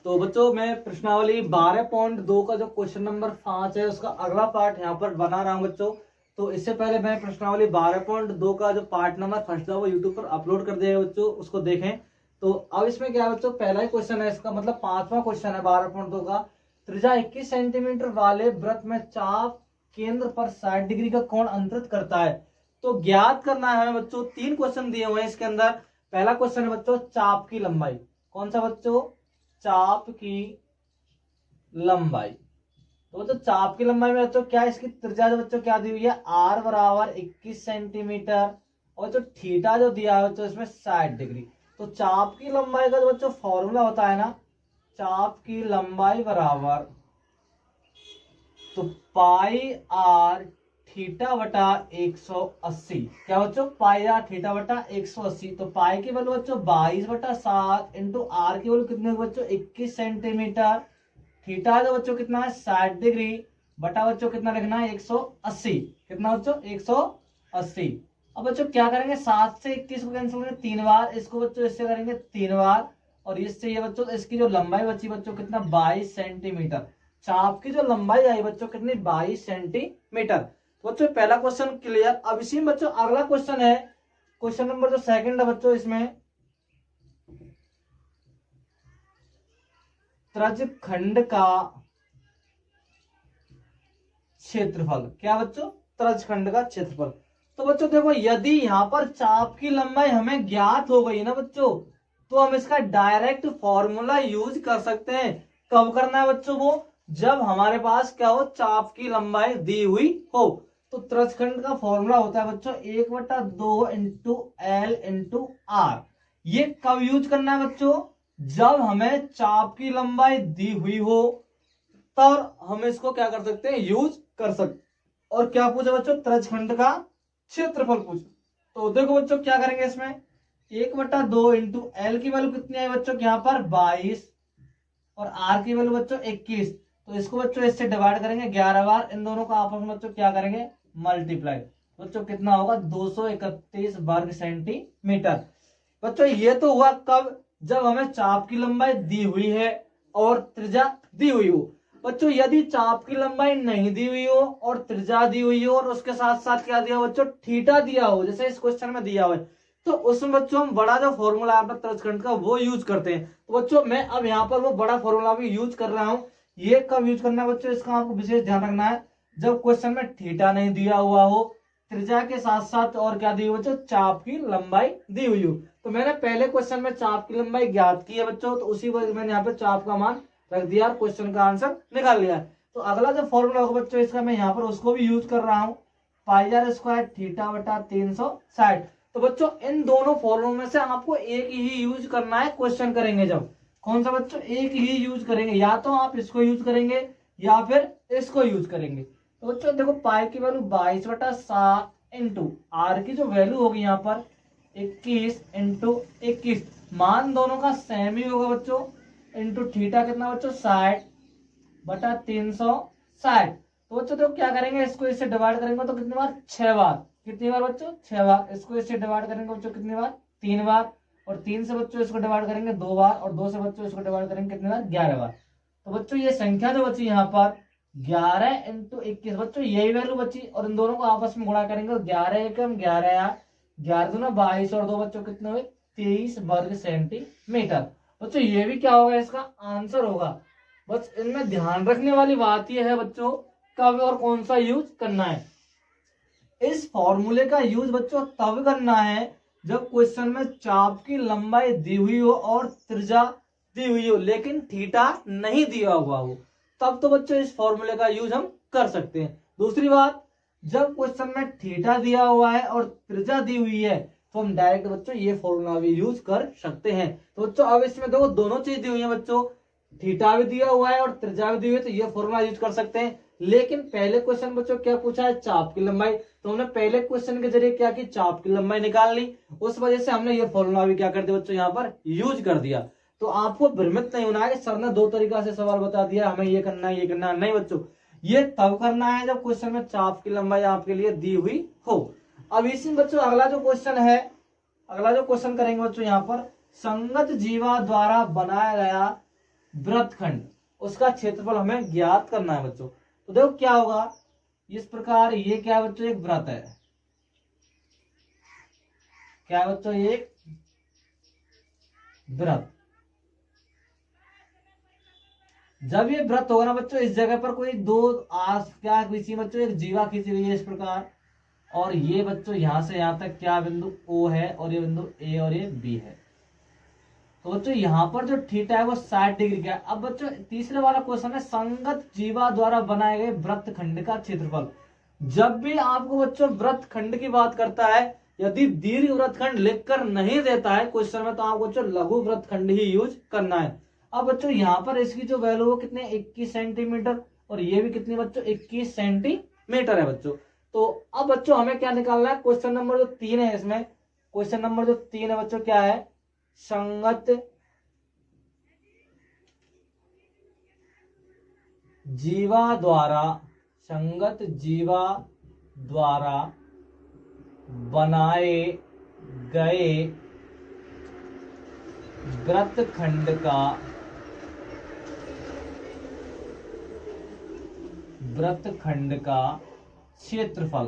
तो बच्चों मैं प्रश्नावली 12.2 का जो क्वेश्चन नंबर 5 है उसका अगला पार्ट यहाँ पर बना रहा हूँ बच्चों। तो इससे पहले मैं प्रश्नावली 12.2 का जो पार्ट नंबर फर्स्ट था वो यूट्यूब पर अपलोड कर दिया है बच्चों, उसको देखें। तो अब इसमें क्या है बच्चों, पहला ही क्वेश्चन है इसका, मतलब 5वां क्वेश्चन है 12.2 का। त्रिज्या 21 सेंटीमीटर वाले वृत्त में चाप केंद्र पर 60 डिग्री का कोण अंतरित करता है। तो ज्ञात करना है हमें बच्चों। 3 क्वेश्चन दिए हुए हैं इसके अंदर। पहला क्वेश्चन है बच्चों चाप की लंबाई। कौन सा बच्चों? चाप की लंबाई। तो बच्चों चाप की लंबाई में बच्चों क्या इसकी त्रिज्या जो बच्चों क्या दी हुई है, आर बराबर 21 सेंटीमीटर, और जो थीटा जो दिया है बच्चों इसमें 60 डिग्री। तो चाप की लंबाई का जो बच्चों फॉर्मूला होता है ना, चाप की लंबाई बराबर तो पाई आर थीटा बटा 180। क्या बच्चों? पाई आर थीटा बटा 180। तो पाई की वैल्यू बच्चों 22/7 इंटू आर की वैल्यू कितने होगी बच्चों 21 सेंटीमीटर। थीटा जो बच्चों कितना है 60 डिग्री, बटा बच्चों कितना लिखना है 180। कितना बच्चों 180। अब बच्चों क्या करेंगे, 7 से 21 को कैंसिल करेंगे 3 बार, इसको बच्चों इससे करेंगे 3 बार, और इससे ये बच्चों इसकी जो लंबाई बची बच्चों कितना 22 सेंटीमीटर। चाप की जो लंबाई आई बच्चों कितनी 22 सेंटीमीटर। तो बच्चों पहला क्वेश्चन क्लियर। अब इसी में बच्चों अगला क्वेश्चन है, क्वेश्चन नंबर जो सेकंड है बच्चों, इसमें त्रिज्यखंड का क्षेत्रफल। क्या बच्चों? त्रिज्यखंड का क्षेत्रफल। तो बच्चों देखो, यदि यहां पर चाप की लंबाई हमें ज्ञात हो गई ना बच्चों, तो हम इसका डायरेक्ट फॉर्मूला यूज कर सकते हैं। कब करना है बच्चों? वो जब हमारे पास क्या हो, चाप की लंबाई दी हुई हो। तो त्रिज्यखंड का फॉर्मूला होता है बच्चों 1/2 इंटू एल इंटू आर। ये कब यूज करना है बच्चों? जब हमें चाप की लंबाई दी हुई हो, तब हम इसको क्या कर सकते हैं, यूज कर सकते। और क्या पूछा बच्चों? त्रिज्यखंड का क्षेत्रफल पूछा। तो देखो बच्चों क्या करेंगे इसमें, 1/2 इंटू एल की वैल्यू कितनी आई बच्चों यहाँ पर 22, और आर की वैल्यू बच्चों 21। तो इसको बच्चों इससे डिवाइड करेंगे 11 बार, इन दोनों का आपस में बच्चों क्या करेंगे, मल्टीप्लाई। बच्चों कितना होगा 231 वर्ग सेंटीमीटर। बच्चों ये तो हुआ कब, जब हमें चाप की लंबाई दी हुई है और त्रिज्या दी हुई हो। बच्चों यदि चाप की लंबाई नहीं दी हुई हो और त्रिज्या दी हुई हो, और उसके साथ साथ क्या दिया बच्चों, थीटा दिया हो, जैसे इस क्वेश्चन में दिया हुआ है, तो उसमें बच्चों हम बड़ा जो फॉर्मूला है अपना त्रिज्यखंड का वो यूज करते हैं। तो बच्चों मैं अब यहाँ पर वो बड़ा फॉर्मूला भी यूज कर रहा हूँ। ये कब यूज करना है बच्चों, इसका आपको विशेष ध्यान रखना है, जब क्वेश्चन में थीटा नहीं दिया हुआ हो, त्रिज्या के साथ साथ और क्या दी हुई बच्चों, चाप की लंबाई दी हुई हो। तो मैंने पहले क्वेश्चन में चाप की लंबाई ज्ञात की है बच्चों, तो उसी वजह मैंने यहाँ पे चाप का मान रख दिया और क्वेश्चन का आंसर निकाल लिया। तो अगला जो फॉर्मूला होगा बच्चों इसका, मैं यहाँ पर उसको भी यूज कर रहा हूँ, पाई आर स्क्वायर थीटा बटा 360। तो बच्चों इन दोनों फॉर्मूलों में से आपको एक ही यूज करना है क्वेश्चन करेंगे जब। कौन सा बच्चों? एक ही यूज करेंगे, या तो आप इसको यूज करेंगे या फिर इसको यूज करेंगे। तो बच्चों देखो पाई की वैल्यू 22/7 इंटू आर की जो वैल्यू होगी यहाँ पर 21 इंटू 21, मान दोनों का सेम ही होगा बच्चों, इंटू थीटा कितना बच्चों 60/360। तो बच्चों देखो क्या करेंगे, इसको इससे डिवाइड करेंगे तो कितनी बार, 6 बार। कितनी बार बच्चों? 6 बार। इसको इससे डिवाइड करेंगे बच्चों कितनी बार, 3 बार, और 3 से बच्चों इसको डिवाइड करेंगे 2 बार, और 2 से बच्चों इसको डिवाइड करेंगे कितनी बार, 11 बार। तो बच्चों ये संख्या जो बची यहाँ पर 11 इंटू 21, बच्चों यही वैल्यू बची, और इन दोनों को आपस में गुणा करेंगे तो 11 एकम 11 यार 11 दूना 22, और 2 बच्चों कितने हुए 23 वर्ग सेंटीमीटर। बच्चों ये भी क्या होगा, इसका आंसर होगा। बस इनमें ध्यान रखने वाली बात यह है बच्चों, कब और कौन सा यूज करना है। इस फॉर्मूले का यूज बच्चों तब करना है जब क्वेश्चन में चाप की लंबाई दी हुई हो और त्रिज्या दी हुई हो, लेकिन थीटा नहीं दिया हुआ हो, तब तो बच्चों इस फॉर्मूले का यूज हम कर सकते हैं। दूसरी बात, जब क्वेश्चन में थीटा दिया हुआ है और त्रिज्या दी हुई है, तो हम डायरेक्ट बच्चों ये फॉर्मूला भी यूज कर सकते हैं। तो बच्चों अब इसमें देखो दोनों चीज दी हुई है बच्चों, थीटा भी दिया हुआ है और त्रिज्या भी दी हुई है, तो ये फॉर्मूला यूज कर सकते हैं। लेकिन पहले क्वेश्चन बच्चों क्या पूछा है, चाप की लंबाई, तो हमने पहले क्वेश्चन के जरिए क्या की, चाप की लंबाई निकाल ली, उस वजह से हमने ये फॉर्मूला भी क्या कर दिया बच्चों यहाँ पर यूज कर दिया। तो आपको भ्रमित नहीं होना है कि सर ने 2 तरीका से सवाल बता दिया, हमें ये करना है ये करना है, नहीं बच्चों, ये तब करना है जब क्वेश्चन में चाप की लंबाई आपके लिए दी हुई हो। अब इसी बच्चों अगला जो क्वेश्चन है, अगला जो क्वेश्चन करेंगे बच्चों यहाँ पर, संगत जीवा द्वारा बनाया गया वृत्तखंड, उसका क्षेत्रफल हमें ज्ञात करना है बच्चों। तो देखो क्या होगा, इस प्रकार ये क्या है बच्चों, एक वृत्त है। क्या है बच्चों, ये एक वृत्त। जब ये वृत्त होगा ना बच्चों, इस जगह पर कोई दो क्या खींची बच्चों, एक जीवा खींची हुई है इस प्रकार, और ये बच्चों यहां से यहां तक क्या बिंदु ओ है, और ये बिंदु ए और ये बी है। तो बच्चों यहाँ पर जो थीटा है वो 60 डिग्री का है। अब बच्चों तीसरे वाला क्वेश्चन है, संगत जीवा द्वारा बनाए गए वृत्तखंड का क्षेत्रफल। जब भी आपको बच्चों वृत्तखंड की बात करता है, यदि दीर्घ वृत्तखंड लिखकर नहीं देता है क्वेश्चन में, तो आपको बच्चों लघु वृत्तखंड ही यूज करना है। अब बच्चों यहाँ पर इसकी जो वैल्यू वो कितने 21 सेंटीमीटर, और ये भी कितनी बच्चों 21 सेंटीमीटर है बच्चों। तो अब बच्चों हमें क्या निकालना है, क्वेश्चन नंबर जो 3 है इसमें, क्वेश्चन नंबर जो 3 है बच्चों क्या है, संगत जीवा द्वारा बनाए गए वृत्तखंड का क्षेत्रफल।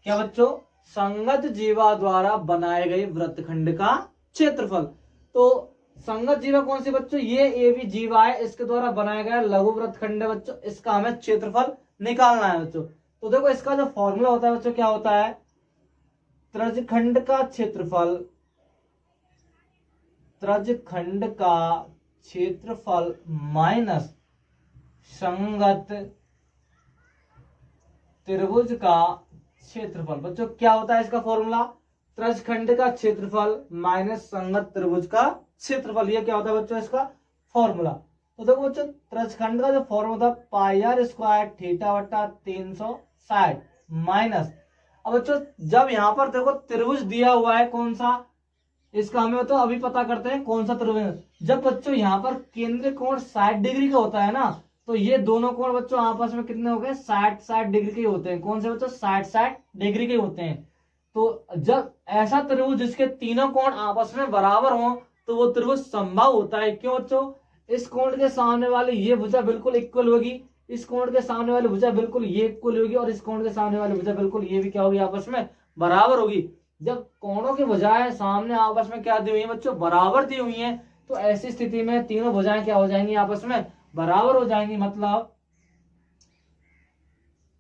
क्या बच्चों, संगत जीवा द्वारा बनाए गए वृत्तखंड का क्षेत्रफल। तो संगत जीवा कौन सी बच्चों, ये ए बी जीवा है, इसके द्वारा बनाया गया लघु वृत्तखंड है बच्चों, इसका हमें क्षेत्रफल निकालना है बच्चों। तो देखो इसका जो फॉर्मूला होता है बच्चों, क्या होता है, त्रिज्यखंड का क्षेत्रफल माइनस संगत त्रिभुज का क्षेत्रफल। बच्चों क्या होता है इसका फॉर्मूला, त्रिज्यखंड का क्षेत्रफल माइनस संगत त्रिभुज का क्षेत्रफल। ये क्या होता है बच्चों इसका फॉर्मूला। तो देखो बच्चों त्रिज्यखंड का जो फॉर्मूला था पाई आर स्क्वायर थीटा बटा 360 माइनस, अब बच्चों जब यहाँ पर देखो त्रिभुज दिया हुआ है कौन सा, इसका हमें तो अभी पता करते हैं कौन सा त्रिभुज। जब बच्चों यहाँ पर केंद्रीय कोण 60 डिग्री का होता है ना, तो ये दोनों कोण बच्चों आपस में कितने हो गए, 60 डिग्री के होते हैं। कौन से बच्चों, 60 डिग्री के होते हैं। तो जब ऐसा त्रिभुज जिसके तीनों कोण आपस में बराबर हो, तो वो त्रिभुज समबाहु होता है। क्यों बच्चों, इस कोण के सामने वाली ये भुजा बिल्कुल इक्वल होगी, इस कोण के सामने वाली भुजा बिल्कुल ये इक्वल होगी, और इस कोण के सामने वाली भुजा बिल्कुल ये भी क्या होगी, आपस में बराबर होगी। जब कोणों की भुजाएं सामने आपस में क्या दी हुई है बच्चों, बराबर दी हुई है, तो ऐसी स्थिति में तीनों भुजाएं क्या हो जाएंगी, आपस में बराबर हो जाएंगी। मतलब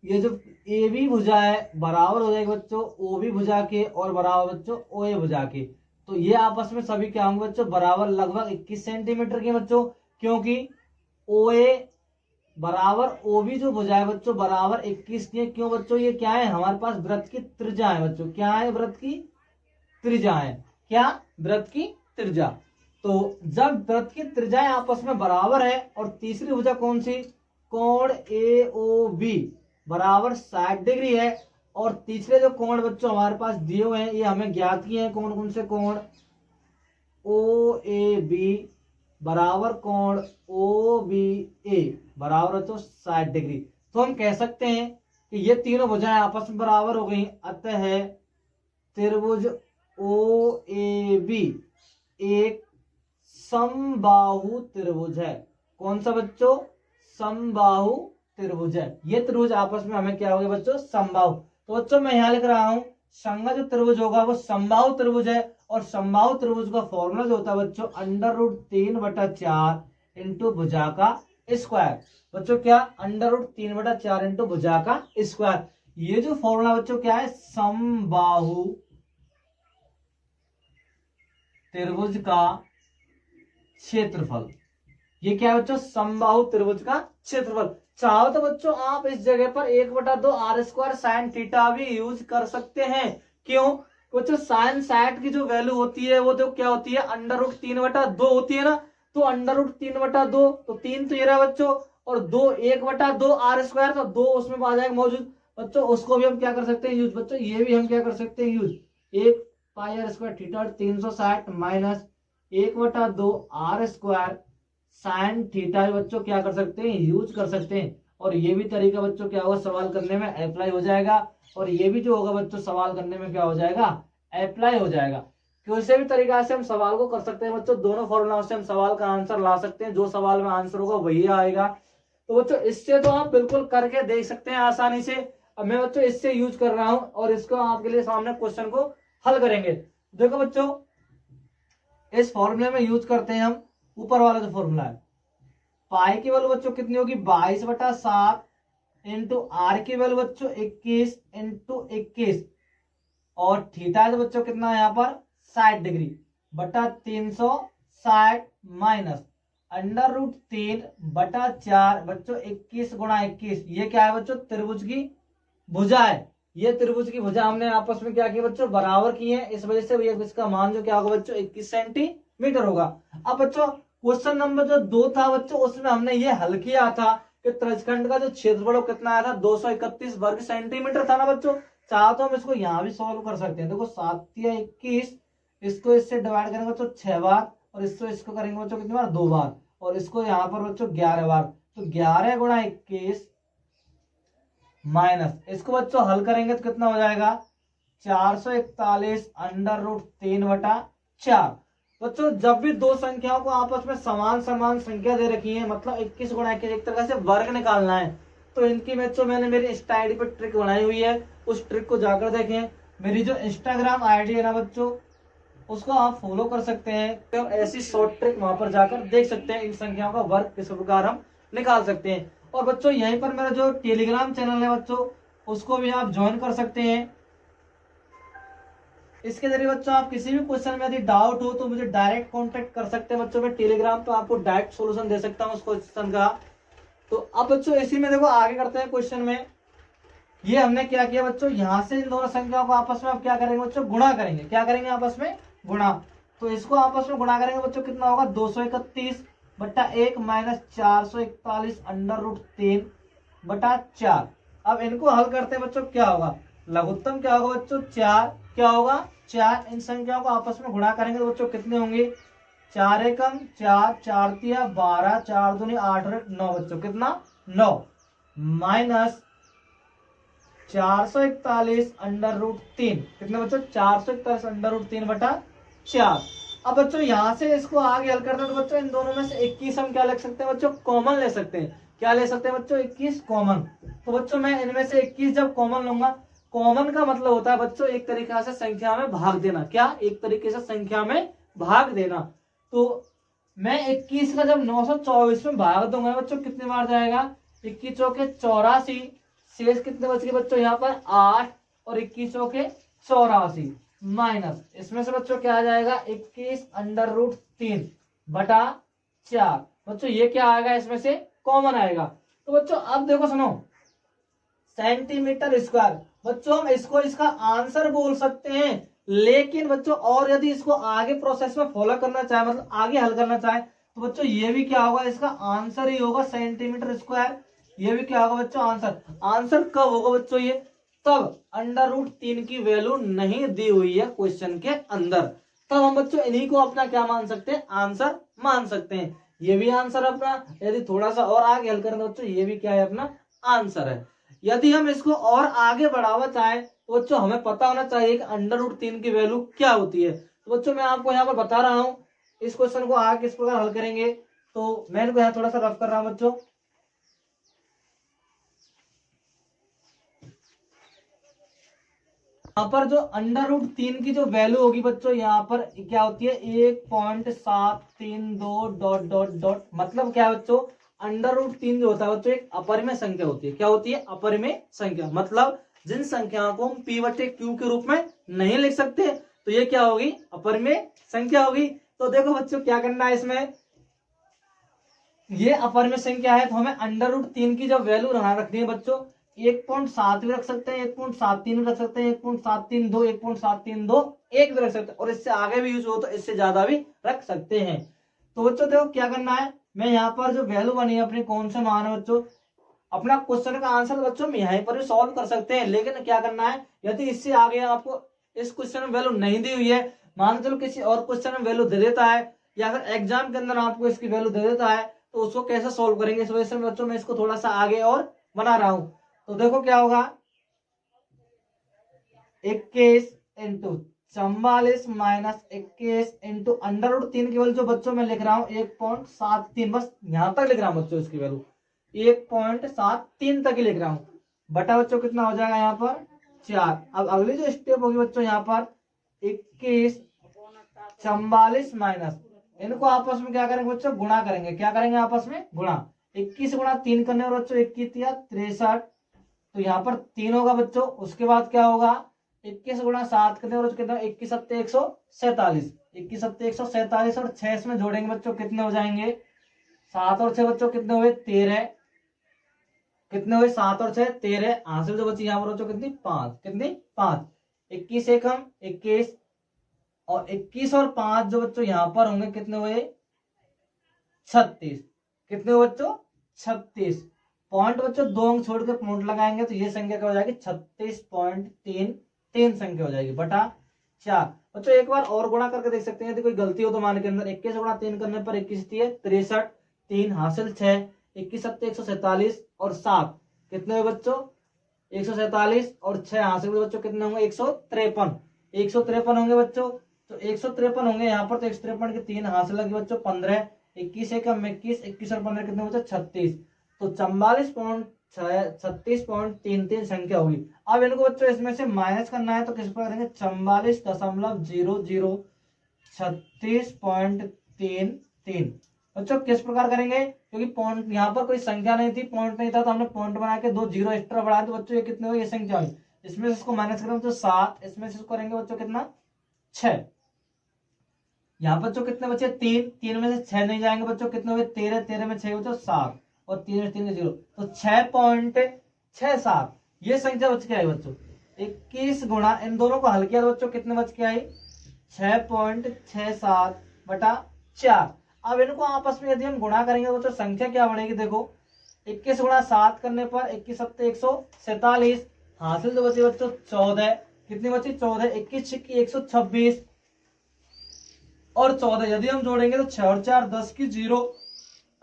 ये जो ए बी भुजा है बराबर हो जाएगी बच्चों ओ बी भुजा के, और बराबर बच्चों ओ ए भुजा के। तो ये आपस में सभी क्या होंगे बच्चों, बराबर लगभग 21 सेंटीमीटर के बच्चों, क्योंकि ओ ए बराबर ओ बी जो भुजा है बच्चों बराबर 21 की है। क्यों बच्चों, ये क्या है, हमारे पास वृत्त की त्रिज्या है बच्चों। क्या है, वृत्त की त्रिज्या है। क्या, वृत्त की त्रिज्या। तो जब वृत्त की त्रिज्याएं आपस में बराबर है, और तीसरी भुजा कौन सी, कोण ए ओ बी बराबर 60 डिग्री है, और तीसरे जो कोण बच्चों हमारे पास दिए हुए हैं ये हमें ज्ञात किए हैं, कौन कौन से कोण, ओ ए बी बराबर कोण ओ बी ए बराबर तो 60 डिग्री। तो हम कह सकते हैं कि ये तीनों भुजाएं आपस में बराबर हो गई, अतः त्रिभुज ओ ए बी एक समबाहु त्रिभुज है। कौन सा बच्चों, समबाहु त्रिभुज है। ये त्रिभुज आपस में हमें क्या हो गया बच्चों, समबाहु। तो बच्चों मैं यहां लिख रहा हूं संगत जो त्रिभुज होगा वो समबाहु त्रिभुज है, और समबाहु त्रिभुज का फॉर्मूला जो होता है बच्चों √3/4 इंटू भुजा का स्क्वायर। बच्चों क्या, √3/4 इंटू भुजा का स्क्वायर। ये जो फॉर्मूला बच्चों क्या है, समबाहु त्रिभुज का क्षेत्रफल। ये क्या है बच्चों, समबाहु त्रिभुज का क्षेत्रफल। चाहो तो बच्चों आप इस जगह पर 1/2 r² साइन थीटा भी यूज कर सकते हैं। क्यों बच्चों, साइन 60 की जो वैल्यू होती है वो तो क्या होती है, √3/2 होती है ना। तो √3/2 तो 3 तो ये रहा बच्चों, और 2 1/2 r², तो 2 उसमें आ जाएगा मौजूद बच्चों। उसको भी हम क्या कर सकते हैं यूज बच्चों, ये भी हम क्या कर सकते हैं use, 1 πr² theta 360 minus 1/2 r² sine theta बच्चों क्या कर सकते हैं, यूज कर सकते हैं। और ये भी तरीका बच्चों क्या होगा, सवाल करने में अप्लाई हो जाएगा, और ये भी जो होगा बच्चों सवाल करने में क्या हो जाएगा, अप्लाई हो जाएगा। किसी भी तरीका से हम सवाल को कर सकते हैं बच्चों, दोनों फॉर्मूलाओं से हम सवाल का आंसर ला सकते हैं, जो सवाल में आंसर होगा वही आएगा। तो बच्चों इससे तो आप बिल्कुल करके देख सकते हैं आसानी से। अब मैं बच्चों इससे यूज कर रहा हूं और इसको आपके लिए सामने क्वेश्चन को हल करेंगे। देखो बच्चों, इस फॉर्मूले में यूज करते हैं हम ऊपर वाला जो फॉर्मूला है, पाई की वैल्यू बच्चों कितनी होगी 22/7 इंटू आर की वैल्यू बच्चों 21 इंटू 21 और थीटा जो बच्चों कितना है यहाँ पर 60 डिग्री बटा 360 माइनस √3/4 बच्चों 21 गुणा 21। ये क्या है बच्चों, त्रिभुज की भुजा है। ये त्रिभुज की भुजा हमने आपस में क्या किया बच्चों, बराबर की है, इस वजह से इसका मान जो क्या होगा बच्चों 21 सेंटीमीटर होगा। अब बच्चों क्वेश्चन नंबर जो 2 था बच्चों, उसमें हमने ये हल किया था कि त्रिज्यखंड का जो क्षेत्रफल कितना आया था 231 वर्ग सेंटीमीटर था ना बच्चों। चाहो तो हम इसको यहाँ भी सॉल्व कर सकते हैं। देखो 7 या 21, इसको इससे डिवाइड करेंगे बच्चों 6 बार और इसको करेंगे बच्चों कितनी बार 2 बार और इसको यहाँ पर बच्चों 11 बार। तो 11 गुणा 21 माइनस इसको बच्चों हल करेंगे तो कितना हो जाएगा 441 √3/4। बच्चों जब भी दो संख्याओं को आपस में समान समान संख्या दे रखी है, मतलब 21 गुणा 21 एक तरह से वर्ग निकालना है, तो इनकी बच्चों मैंने मेरी इंस्टा आईडी पर ट्रिक बनाई हुई है, उस ट्रिक को जाकर देखें। मेरी जो इंस्टाग्राम आईडी है ना बच्चों, उसको आप फॉलो कर सकते हैं, तो ऐसी शॉर्ट ट्रिक वहां पर जाकर देख सकते हैं, इन संख्याओं का वर्ग किस प्रकार हम निकाल सकते हैं। और बच्चों यहीं पर मेरा जो टेलीग्राम चैनल है बच्चों, उसको भी आप ज्वाइन कर सकते हैं। इसके जरिए बच्चों आप किसी भी क्वेश्चन में यदि डाउट हो तो मुझे डायरेक्ट कांटेक्ट कर सकते हैं बच्चों। मैं टेलीग्राम पे आपको डायरेक्ट सॉल्यूशन दे सकता हूं उस क्वेश्चन का। तो अब बच्चों इसी में देखो आगे करते हैं क्वेश्चन में। ये हमने क्या किया बच्चों, यहां से इन दोनों संख्याओं को आपस में आप क्या करेंगे बच्चों, गुणा करेंगे। क्या करेंगे आपस में, गुणा। तो इसको आपस में गुणा करेंगे बच्चों कितना होगा 231/1 माइनस 441 √3/4। अब इनको हल करते हैं बच्चों, क्या होगा लघुत्तम क्या होगा बच्चों 4, क्या होगा 4। इन संख्याओं को आपस में गुणा करेंगे तो बच्चों कितने होंगे 4 एकम 4, 4 तिया 12, 4 दूनी 8 और 9 बच्चों कितना 9 माइनस 441 √3 कितने बच्चों 441 √3/4। अब बच्चों यहां से इसको आगे हल करते हैं तो बच्चों इन दोनों में से 21 हम क्या लिख सकते हैं बच्चों, कॉमन ले सकते हैं। क्या ले सकते हैं बच्चों 21 कॉमन। तो बच्चों मैं इनमें से 21 जब कॉमन लूंगा, कॉमन का मतलब होता है बच्चों एक तरीका से संख्या में भाग देना। क्या, एक तरीके से संख्या में भाग देना। तो मैं 21 का जब 924 में भाग दूंगा बच्चों कितने बार जाएगा 21 चौके 84, शेष कितने बच गए बच्चों यहाँ पर 8 और 21 चौके 84 माइनस इसमें से बच्चों क्या आ जाएगा 21 √3/4। बच्चों ये क्या आएगा, इसमें से कॉमन आएगा। तो बच्चों अब देखो सुनो, सेंटीमीटर स्क्वायर बच्चों हम इसको इसका आंसर बोल सकते हैं। लेकिन बच्चों और यदि इसको आगे प्रोसेस में फॉलो करना चाहे, मतलब आगे हल करना चाहे, तो बच्चों ये भी क्या होगा, इसका आंसर ही होगा सेंटीमीटर स्क्वायर। ये भी क्या होगा बच्चों आंसर। आंसर कब होगा बच्चों, ये तब √3 की वैल्यू नहीं दी हुई है क्वेश्चन के अंदर, तब हम बच्चों इन्हीं को अपना क्या मान सकते हैं, आंसर मान सकते हैं। ये भी आंसर अपना, यदि थोड़ा सा और आगे हल करें तो बच्चों ये भी क्या है, अपना आंसर है। यदि हम इसको और आगे बढ़ावा चाहें तो बच्चों हमें पता होना चाहिए कि √3 की वैल्यू क्या होती है। तो बच्चों मैं आपको यहाँ पर बता रहा हूँ, इस क्वेश्चन को आगे किस प्रकार हल करेंगे। तो मैं इनको यहाँ थोड़ा सा रफ कर रहा हूँ बच्चों। यहाँ पर जो √3 की जो वैल्यू होगी बच्चों, यहाँ पर क्या होती है 1.732 ... मतलब क्या है बच्चों, √3 जो होता है बच्चों एक अपरिमेय संख्या होती है। क्या होती है, अपरिमेय संख्या। मतलब जिन संख्याओं को हम p/q के रूप में नहीं लिख सकते, तो ये क्या होगी, अपरिमेय संख्या होगी। तो देखो बच्चों क्या करना है, इसमें ये अपरिमेय संख्या है तो हमें √3 की जो वैल्यू रखनी है बच्चों 1.7 भी रख सकते हैं, 1.73 भी रख सकते हैं, 1.732, 1.732 1 भी रख सकते हैं, और इससे आगे भी यूज हो तो इससे ज्यादा भी रख सकते हैं। तो बच्चों देखो क्या करना है, मैं यहाँ पर जो वैल्यू बनी है अपनी कौन से मान है बच्चों, अपना क्वेश्चन का आंसर बच्चों हम यहीं पर भी सॉल्व कर सकते हैं। लेकिन क्या करना है, यदि इससे आगे आपको इस क्वेश्चन में वैल्यू नहीं दी हुई है, मान चलो किसी और क्वेश्चन में वैल्यू दे देता है, या फिर एग्जाम के अंदर आपको इसकी वैल्यू दे देता है, तो उसको कैसे सॉल्व करेंगे, इस वजह से बच्चों मैं इसको थोड़ा सा आगे और बना रहा हूं। तो देखो क्या होगा 21 × 44 माइनस 21 इंटू अंडर रूट 3 की वैल्यू जो बच्चों मैं लिख रहा हूँ 1.73, बस यहां तक लिख रहा हूँ बच्चों, इसकी वैल्यू 1.73 तक ही लिख रहा हूँ। बटा बच्चों कितना हो जाएगा यहाँ पर 4। अब अगली जो स्टेप होगी बच्चों यहाँ पर 21 44 माइनस, इनको आपस में क्या करेंगे बच्चों, गुणा करेंगे। क्या करेंगे आपस में, गुणा। 21 गुणा 3 करने और बच्चों 21 या 63, तो यहाँ पर 3 होगा बच्चों। उसके बाद क्या होगा, 21 गुणा 7 करने और कितना, 21 सत्ते 147, 21 सत्ते 147 और 6 इसमें जोड़ेंगे बच्चों कितने हो जाएंगे, 7 और 6 बच्चों कितने हुए 13, कितने हुए 7 और 6 13, हासिल जो बच्ची यहाँ पर बच्चों कितनी 5, कितनी 5, 21 एक हम 21 और 21 और 5 जो बच्चों यहाँ पर होंगे कितने हुए 36, कितने हुए बच्चों 36। पॉइंट बच्चों 2 अंक छोड़ के पॉइंट लगाएंगे तो ये संख्या क्या हो जाएगी 36.33 संख्या हो जाएगी बटा 4। बच्चों एक बार और गुणा करके देख सकते हैं यदि कोई गलती हो तो मान के अंदर। 21 गुणा 3 करने पर 21 63, 3 हासिल 6, 21 सत्ते 147 और 7 कितने हुए बच्चों 147 और 6 हासिल बच्चों कितने होंगे 153, 153 होंगे बच्चों। तो 153 होंगे यहाँ पर, तो 153 के 3 हासिल लगी बच्चों 15, 21 एक 21, 21 और 15 कितने बच्चों 36, तो 44.36.33 संख्या हुई। अब इनको बच्चों इसमें से माइनस करना है तो किस पर करेंगे 44.0036.33 बच्चों किस प्रकार करेंगे, क्योंकि पॉइंट यहाँ पर कोई संख्या नहीं थी, पॉइंट नहीं था तो हमने पॉइंट बना के 2 जीरो एक्स्ट्रा बढ़ा तो बच्चों ये कितने हुए, ये संख्या हुई। इसमें से इसको माइनस करेंगे तो 7, इसमें से इसको करेंगे बच्चों कितना 6, यहाँ पर जो कितने बचे 3, 3 में से 6 नहीं जाएंगे बच्चों कितने हुए 13, 13 में 6 बच्चों 7 और 3 में 3 0, तो 6.67 ये संख्या बच के आई बच्चों। 21 गुणा इन दोनों को हल किया तो बच्चों कितने बच के आई 6.67 बटा 4। अब इनको आपस में यदि हम गुणा करेंगे बच्चों संख्या क्या बनेगी, देखो 21 गुणा 7 करने पर 21 सत्ते 147, हासिल तो बची बच्चों 14, कितनी बची 14, 21 छिक्की 126 और 14 यदि हम जोड़ेंगे तो 6 और 4 10 की 0,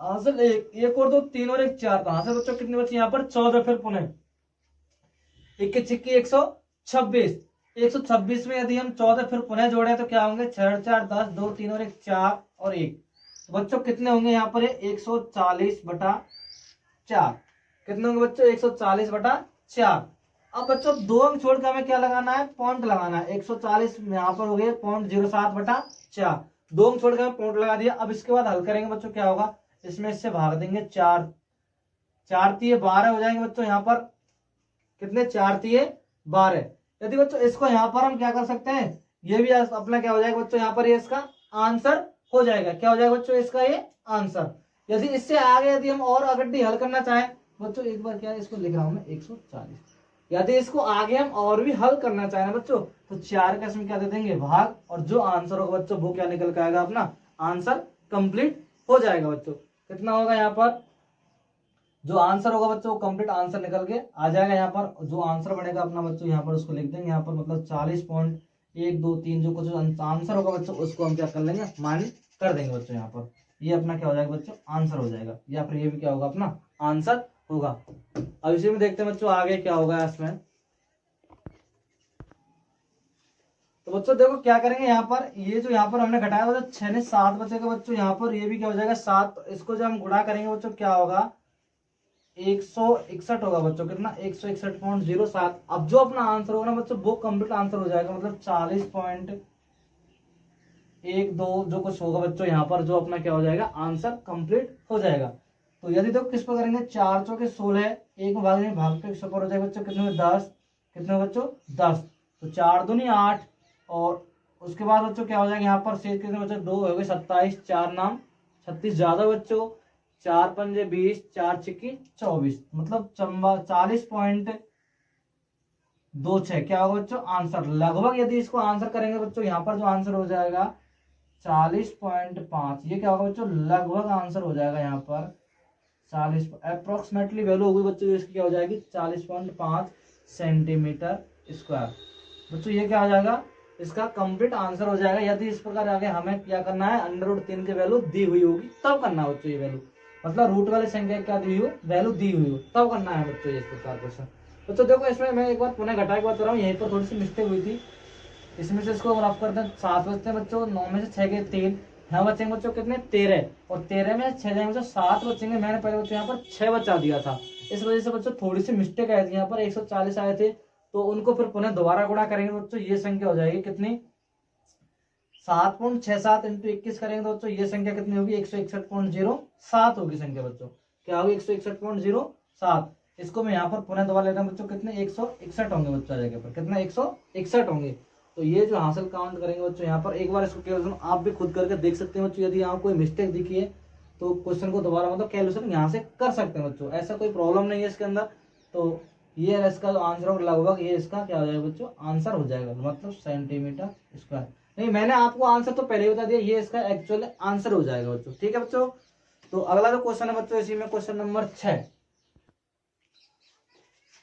हासिल 1 और 2 3 और 1 4, तो हासिल बच्चों कितनी बची यहाँ पर 14। फिर पुनः 21 छिक्की 126, 126 में यदि हम 14 फिर पुनः जोड़े तो क्या होंगे 6 और 4 10, 2 3 और 1 4 और 1, तो बच्चों कितने होंगे यहाँ पर 140 बटा 4, कितने होंगे बच्चों 140 बटा 4। अब बच्चों 2 अंक छोड़ के हमें क्या लगाना है, पॉइंट लगाना है। 140 यहाँ पर हो गए 0.07 बटा 4, 2 अंक छोड़ के हमें पॉइंट लगा दिया। अब इसके बाद हल करेंगे बच्चों क्या होगा, इसमें इससे भाग देंगे 4, 4 तिये 12 हो जाएंगे बच्चों यहाँ पर, कितने 4 तिये 12। यदि बच्चों इसको यहाँ पर हम क्या कर सकते हैं, ये भी अपना क्या हो जाएगा बच्चों यहाँ पर ये इसका आंसर हो जाएगा। क्या हो जाएगा बच्चों इसका ये आंसर। यदि इससे आगे यदि हम और अगड्डी हल करना चाहें बच्चों, एक बार क्या है इसको लिख रहा हूं मैं 140, यदि इसको आगे हम और भी हल करना चाहें ना बच्चों तो 4 का इसमें क्या दे देंगे भाग, और जो आंसर होगा बच्चों वो क्या निकल के आएगा, अपना आंसर कंप्लीट हो जाएगा बच्चों। कितना होगा यहाँ पर जो आंसर होगा बच्चों वो कंप्लीट आंसर निकल के आ जाएगा। यहाँ पर जो आंसर बनेगा अपना बच्चों यहाँ पर उसको लिख देंगे यहाँ पर, मतलब 40.123 जो कुछ आंसर होगा बच्चों उसको हम क्या कर लेंगे मान कर देंगे बच्चों। यहाँ पर ये अपना क्या हो जाएगा बच्चों आंसर हो जाएगा, या फिर ये भी क्या होगा अपना आंसर होगा। अब इसी में देखते हैं बच्चों आगे क्या होगा इसमें। तो बच्चों देखो क्या करेंगे यहाँ पर, ये जो यहाँ पर हमने घटाया बच्चों 6 ने 7 बचेगा बच्चों यहाँ पर, ये भी क्या हो जाएगा 7, इसको जब हम गुणा करेंगे बच्चों क्या होगा 161 होगा बच्चों, कितना 161.07। अब जो अपना आंसर होगा ना बच्चों वो कंप्लीट आंसर हो जाएगा, मतलब 40.12 जो कुछ होगा बच्चों यहाँ पर जो अपना क्या हो जाएगा आंसर कंप्लीट हो जाएगा। तो यदि देखो किस पर करेंगे 4 चौके 16, एक भाग में भाग पे 100 पर हो जाएगा बच्चों, कितने में 10, कितने बच्चों 10, तो 4 दूनी 8, और उसके बाद बच्चों क्या हो जाएगा यहाँ पर शेष कितने बच्चों 2 हो गए 27, 4 नाम 36 ज्यादा बच्चों, 4 पंजे 20, 4 छिक्की 24, मतलब 40.26 क्या होगा बच्चों आंसर। लगभग यदि इसको आंसर करेंगे बच्चों यहाँ पर जो आंसर हो जाएगा 40.5, ये क्या होगा बच्चों लगभग आंसर हो जाएगा यहाँ पर 40, अप्रोक्सीमेटली वैल्यू होगी बच्चों इसकी क्या हो जाएगी 40.5 सेंटीमीटर स्क्वायर। बच्चों ये क्या हो जाएगा इसका कंप्लीट आंसर हो जाएगा। यदि इस प्रकार आगे हमें क्या करना है √3 की वैल्यू दी हुई होगी तब करना है बच्चों ये वैल्यू, मतलब रूट वाली संख्या क्या दी हुई हो वैल्यू दी हुई हो तब करना है बच्चों इस प्रकार क्वेश्चन। बच्चों देखो इसमें मैं एक बार पुनः घटा के बता रहा हूँ, यहीं पर थोड़ी सी मिस्टेक हुई थी। इसमें से इसको रफ करते हैं, 7 बचते हैं बच्चों, 9 में से 6 गए 3, यहाँ बचेंगे बच्चों कितने 13, और 13 में 6 जाएंगे बच्चों 7 बचेंगे। मैंने पहले बच्चों यहाँ पर 6 बचा दिया था, इस वजह से बच्चों थोड़ी सी मिस्टेक आई थी, यहाँ पर 140 आए थे, तो उनको फिर पुनः दोबारा गुणा करेंगे बच्चों, ये संख्या हो जाएगी कितनी 7.67 इंटू 21 करेंगे तो बच्चों ये संख्या कितनी होगी 161.07 होगी संख्या बच्चों, क्या होगी 161.07। इसको मैं यहाँ पर पुनः दोबारा लेता हूँ बच्चों, कितने 161 होंगे बच्चों जगह पर, कितने 161 होंगे। तो ये जो हासिल काउंट करेंगे बच्चों यहाँ पर, एक बार इसको कैलकुलेशन आप भी खुद करके देख सकते हैं बच्चों, यदि यहाँ कोई मिस्टेक दिखी है तो क्वेश्चन को दोबारा मतलब कैलकुलेशन यहाँ से कर सकते हैं बच्चों, ऐसा कोई प्रॉब्लम नहीं है इसके अंदर। तो ये इसका जो आंसर होगा लगभग ये इसका क्या हो जाएगा बच्चों आंसर हो जाएगा, मतलब सेंटीमीटर स्क्वायर। नहीं, मैंने आपको आंसर तो पहले ही बता दिया, ये इसका एक्चुअल आंसर हो जाएगा बच्चों, ठीक है बच्चों। तो अगला जो क्वेश्चन है बच्चों इसी में क्वेश्चन नंबर 6।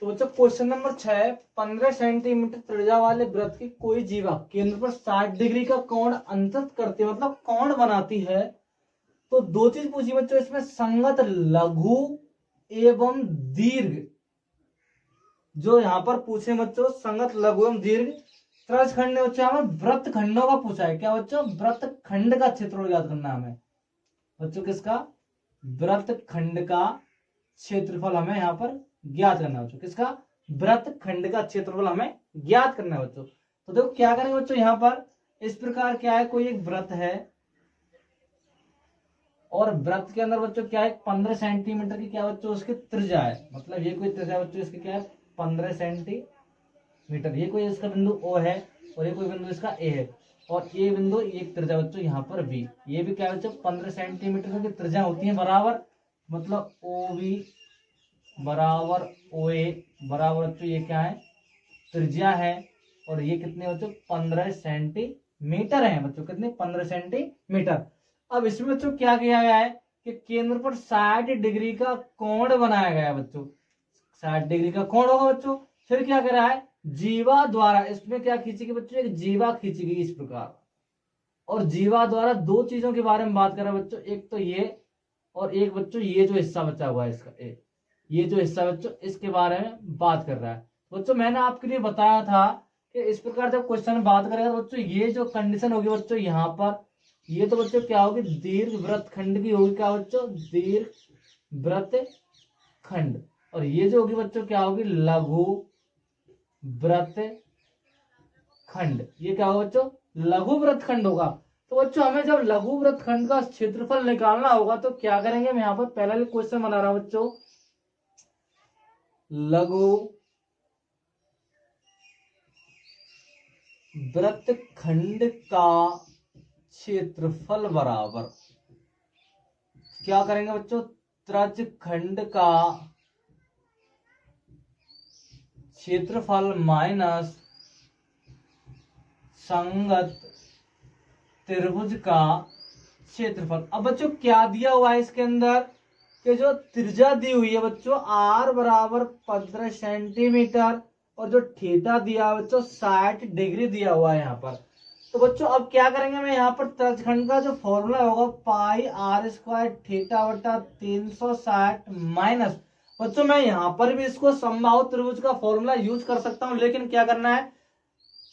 तो बच्चों क्वेश्चन नंबर 6, 15 सेंटीमीटर त्रिज्या वाले वृत्त की कोई जीवा केंद्र पर 60 डिग्री का कोण अंतत करती है, मतलब कोण बनाती है। तो दो चीज पूछी बच्चों इसमें, संगत लघु एवं दीर्घ, जो यहाँ पर पूछे बच्चों संगत लघु एवं दीर्घ त्रिज्या खंड ने बच्चों हमें वृत्त खंडों का पूछा है, क्या बच्चों वृत्त खंड का क्षेत्रफल याद करना है हमें बच्चों, किसका वृत्त खंड का क्षेत्रफल हमें यहाँ पर ज्ञात करना है बच्चों, किसका वृत्त खंड का क्षेत्रफल हमें ज्ञात करना है बच्चों। तो देखो क्या करेंगे बच्चों, यहाँ पर इस प्रकार क्या है, कोई एक वृत्त है और वृत्त के अंदर बच्चों क्या है 15 सेंटीमीटर की क्या बच्चों उसकी त्रिज्या है, मतलब ये कोई त्रिज्या बच्चों इसकी क्या है 15 सेंटीमीटर, ये कोई इसका बिंदु O है और ये कोई बिंदु इसका A है, और ये बिंदु एक त्रिज्या बच्चों यहाँ पर B, ये भी क्या है बच्चों 15 सेंटीमीटर की त्रिज्या होती है बराबर, मतलब OB बराबर OA बराबर बच्चों ये क्या है त्रिज्या है, और ये कितने बच्चों 15 सेंटीमीटर है बच्चों, कितने 15 सेंटीमीटर। अब इसमें बच्चों क्या किया गया है कि केंद्र पर 60 डिग्री का कोण बनाया गया है बच्चों, 60 डिग्री का कोण होगा बच्चों। फिर क्या करा है जीवा द्वारा, इसमें क्या खींची गई बच्चों एक जीवा खींची गई इस प्रकार, और जीवा द्वारा दो चीजों के बारे में बात कर रहा है बच्चों, एक तो ये और एक बच्चों ये जो हिस्सा बचा हुआ है इसका ये जो हिस्सा बच्चों इसके बारे में बात कर रहा है बच्चों। मैंने आपके लिए बताया था कि इस प्रकार जब क्वेश्चन बात करेगा तो बच्चों ये जो कंडीशन होगी बच्चों यहाँ पर, ये तो बच्चों क्या होगी दीर्घ वृत्त खंड की होगी, क्या बच्चों दीर्घ वृत्त खंड, और ये जो होगी बच्चों क्या होगी लघु वृत्त खंड, ये क्या होगा बच्चों लघु वृत्त खंड होगा। तो बच्चों हमें जब लघु वृत्त खंड का क्षेत्रफल निकालना होगा तो क्या करेंगे, मैं यहाँ पर पहला क्वेश्चन बना रहा हूं बच्चों, लघु वृत्त खंड का क्षेत्रफल बराबर क्या करेंगे बच्चों त्रिज्या खंड का क्षेत्रफल माइनस संगत त्रिभुज का क्षेत्रफल। अब बच्चों क्या दिया हुआ है इसके अंदर कि जो त्रिज्या दी हुई है बच्चों r बराबर 15 सेंटीमीटर, और जो थीटा दिया है बच्चों 60 डिग्री दिया हुआ है यहाँ पर। तो बच्चों अब क्या करेंगे, मैं यहाँ पर त्रिज्यखंड का जो फॉर्मूला होगा पाई r स्क्वायर थीटा बटा 360 माइनस, बच्चों मैं यहाँ पर भी इसको समबाहु त्रिभुज का फॉर्मूला यूज कर सकता हूँ, लेकिन क्या करना है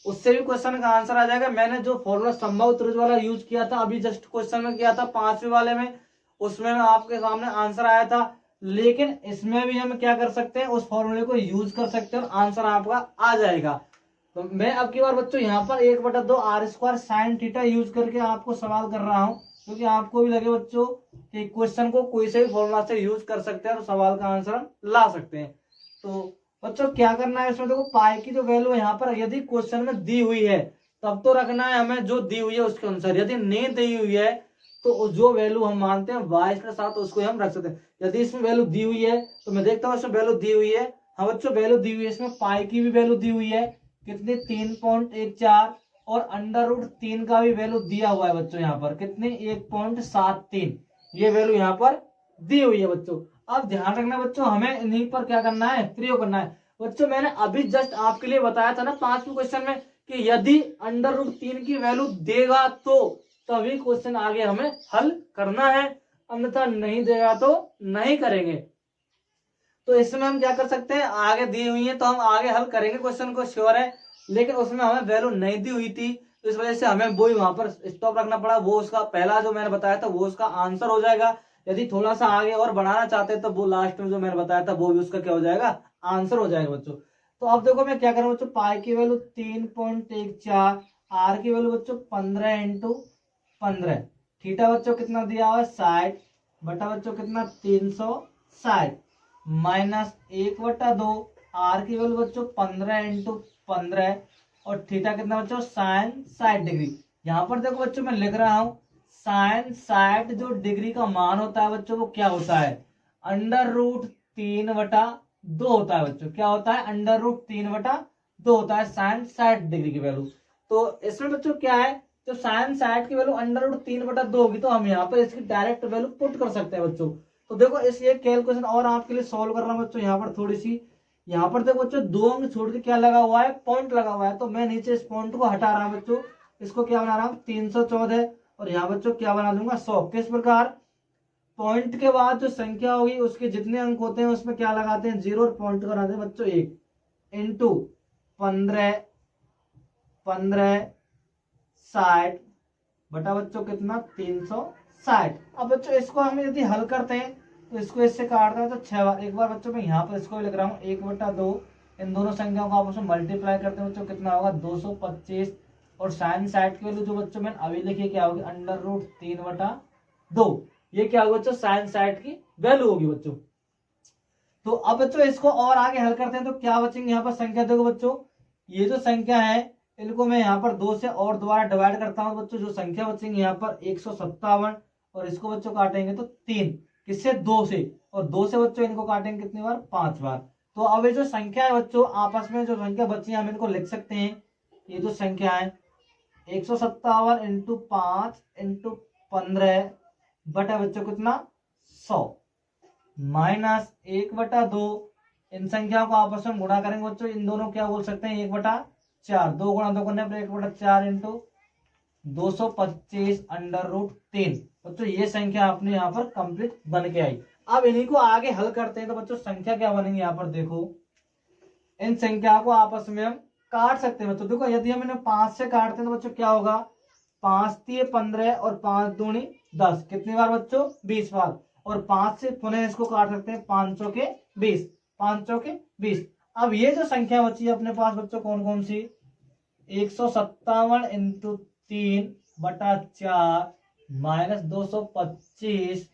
उससे भी क्वेश्चन का आंसर आ जाएगा। मैंने जो फॉर्मूला समबाहु त्रिभुज वाला यूज किया था अभी जस्ट क्वेश्चन में किया था 5वें वाले में, उसमें आपके सामने आंसर आया था, लेकिन इसमें भी हम क्या कर सकते हैं उस फॉर्मूले को यूज कर सकते हैं और आंसर आपका आ जाएगा। तो मैं अब की बार बच्चों यहाँ पर 1/2 r square sine theta use करके आपको सवाल कर रहा हूँ, क्योंकि आपको भी लगे बच्चों कि क्वेश्चन को कोई से भी फॉर्मूला से यूज कर सकते हैं और सवाल का आंसर ला सकते हैं। तो बच्चों क्या करना है इसमें, देखो पाई की जो वैल्यू यहाँ पर यदि क्वेश्चन में दी हुई है तब तो रखना है हमें जो दी हुई है उसके अनुसार, यदि नहीं दी हुई है तो जो वैल्यू हम मानते हैं y के साथ उसको हम रख सकते हैं। यदि इसमें वैल्यू दी हुई है तो मैं देखता हूँ इसमें वैल्यू दी हुई है, हाँ बच्चों वैल्यू दी हुई है, इसमें पाई की भी वैल्यू दी हुई है कितनी 3.14, और √3 का भी वैल्यू दिया हुआ है बच्चों यहाँ पर कितने 1.73, ये वैल्यू यहाँ पर दी हुई है बच्चों। अब ध्यान रखना बच्चों हमें इन्हीं पर क्या करना है प्रयोग करना है। बच्चों मैंने अभी जस्ट आपके लिए बताया था ना 5वें क्वेश्चन में कि यदि √3 की वैल्यू देगा तो तभी क्वेश्चन आगे हमें हल करना है, अन्यथा नहीं देगा तो नहीं करेंगे। तो इसमें हम क्या कर सकते हैं, आगे दी हुई है तो हम आगे हल करेंगे क्वेश्चन को, श्योर है, लेकिन उसमें हमें वैल्यू नहीं दी हुई थी, तो इस वजह से हमें वो ही वहां पर स्टॉप रखना पड़ा। वो उसका पहला जो मैंने बताया था वो उसका आंसर हो जाएगा। यदि थोड़ा सा आगे और बढ़ाना चाहते हैं तो वो लास्ट में जो मैंने बताया था वो भी उसका क्या हो जाएगा, आंसर हो जाएगा बच्चों। तो अब देखो मैं क्या करूँ बच्चों, पाई की वैल्यू 3.14, आर की वैल्यू बच्चों 15 × 15, थीटा बच्चों कितना दिया हुआ है 60, बटा बच्चों कितना 360, माइनस 1/2, आर की वैल्यू बच्चों 15 × 15, और थीटा कितना बच्चों साइन 60 डिग्री। यहाँ पर देखो बच्चों मैं लिख रहा हूं साइन 60 जो डिग्री का मान होता है बच्चों वो क्या होता है, √3/2 होता है बच्चों। क्या होता है, √3/2 होता है साइन 60 डिग्री की वैल्यू। तो इसमें बच्चों क्या है, जो साइन 60 की वैल्यू √3/2 होगी तो हम यहाँ पर इसकी डायरेक्ट वैल्यू पुट कर सकते हैं बच्चों। तो देखो इस ये कैलकुलेशन और आपके लिए सॉल्व कर रहा हूँ बच्चों। यहाँ पर थोड़ी सी, यहाँ पर देखो बच्चों 2 अंक छोड़ के क्या लगा हुआ है, पॉइंट लगा हुआ है। तो मैं नीचे इस पॉइंट को हटा रहा हूँ बच्चों, इसको क्या बना रहा हूँ 314, और यहाँ बच्चों क्या बना दूंगा 100। किस प्रकार, पॉइंट के बाद जो संख्या होगी उसके जितने अंक होते हैं उसमें क्या लगाते हैं 0, और पॉइंट को बनाते हैं बच्चों 1, इंटू 15 बटा बच्चों कितना 360। अब बच्चों इसको हम यदि हल करते हैं तो इसको इससे काटते हैं तो 6 बार। एक बार बच्चों मैं यहाँ पर इसको लिख रहा हूँ 1/2, इन दोनों संख्याओं को आपस में मल्टीप्लाई करते हैं बच्चों कितना होगा 225, और साइन 60 की वैल्यू जो बच्चों मैंने अभी लिखी क्या होगी √3/2। ये क्या होगा बच्चों, साइन 60 की वैल्यू होगी बच्चों। तो अब बच्चों इसको और आगे हल करते हैं तो क्या बचेंगे यहाँ पर संख्या, देखो बच्चों ये जो संख्या है इनको मैं यहाँ पर 2 से और दोबारा डिवाइड करता हूँ बच्चों, जो संख्या बचेंगे यहाँ पर 157, और इसको बच्चों काटेंगे तो 3, किससे 2 से, और 2 से बच्चों इनको काटेंगे कितनी बार 5 बार। तो अब ये जो संख्या है बच्चों आपस में जो संख्या बची है हम इनको लिख सकते हैं, ये जो संख्या है 157 × 5 × 15 बटा बच्चों कितना 100, माइनस 1/2, इन संख्याओं को आपस में गुणा करेंगे बच्चों, इन दोनों क्या बोल सकते हैं 1/4, 2 गुणा 2 करने पर 1/4 इंटू 225 √3। बच्चों ये संख्या अपने यहाँ पर कंप्लीट बन के आई। अब इन्हीं को आगे हल करते हैं तो बच्चों संख्या क्या बनेंगे, यहाँ पर देखो इन संख्याओं को आपस में हम काट सकते हैं बच्चों। देखो यदि हम इन्हें 5 से काटते हैं तो बच्चों क्या होगा, 5 × 3 = 15 और 5 × 2 = 10, कितनी बार बच्चों 20 बार, और 5 से पुनः इसको काट सकते हैं 5 × 4 = 20, 5 × 4 = 20। अब ये जो संख्या बची है अपने पास बच्चों कौन कौन सी, 157 × 3/4 माइनस 225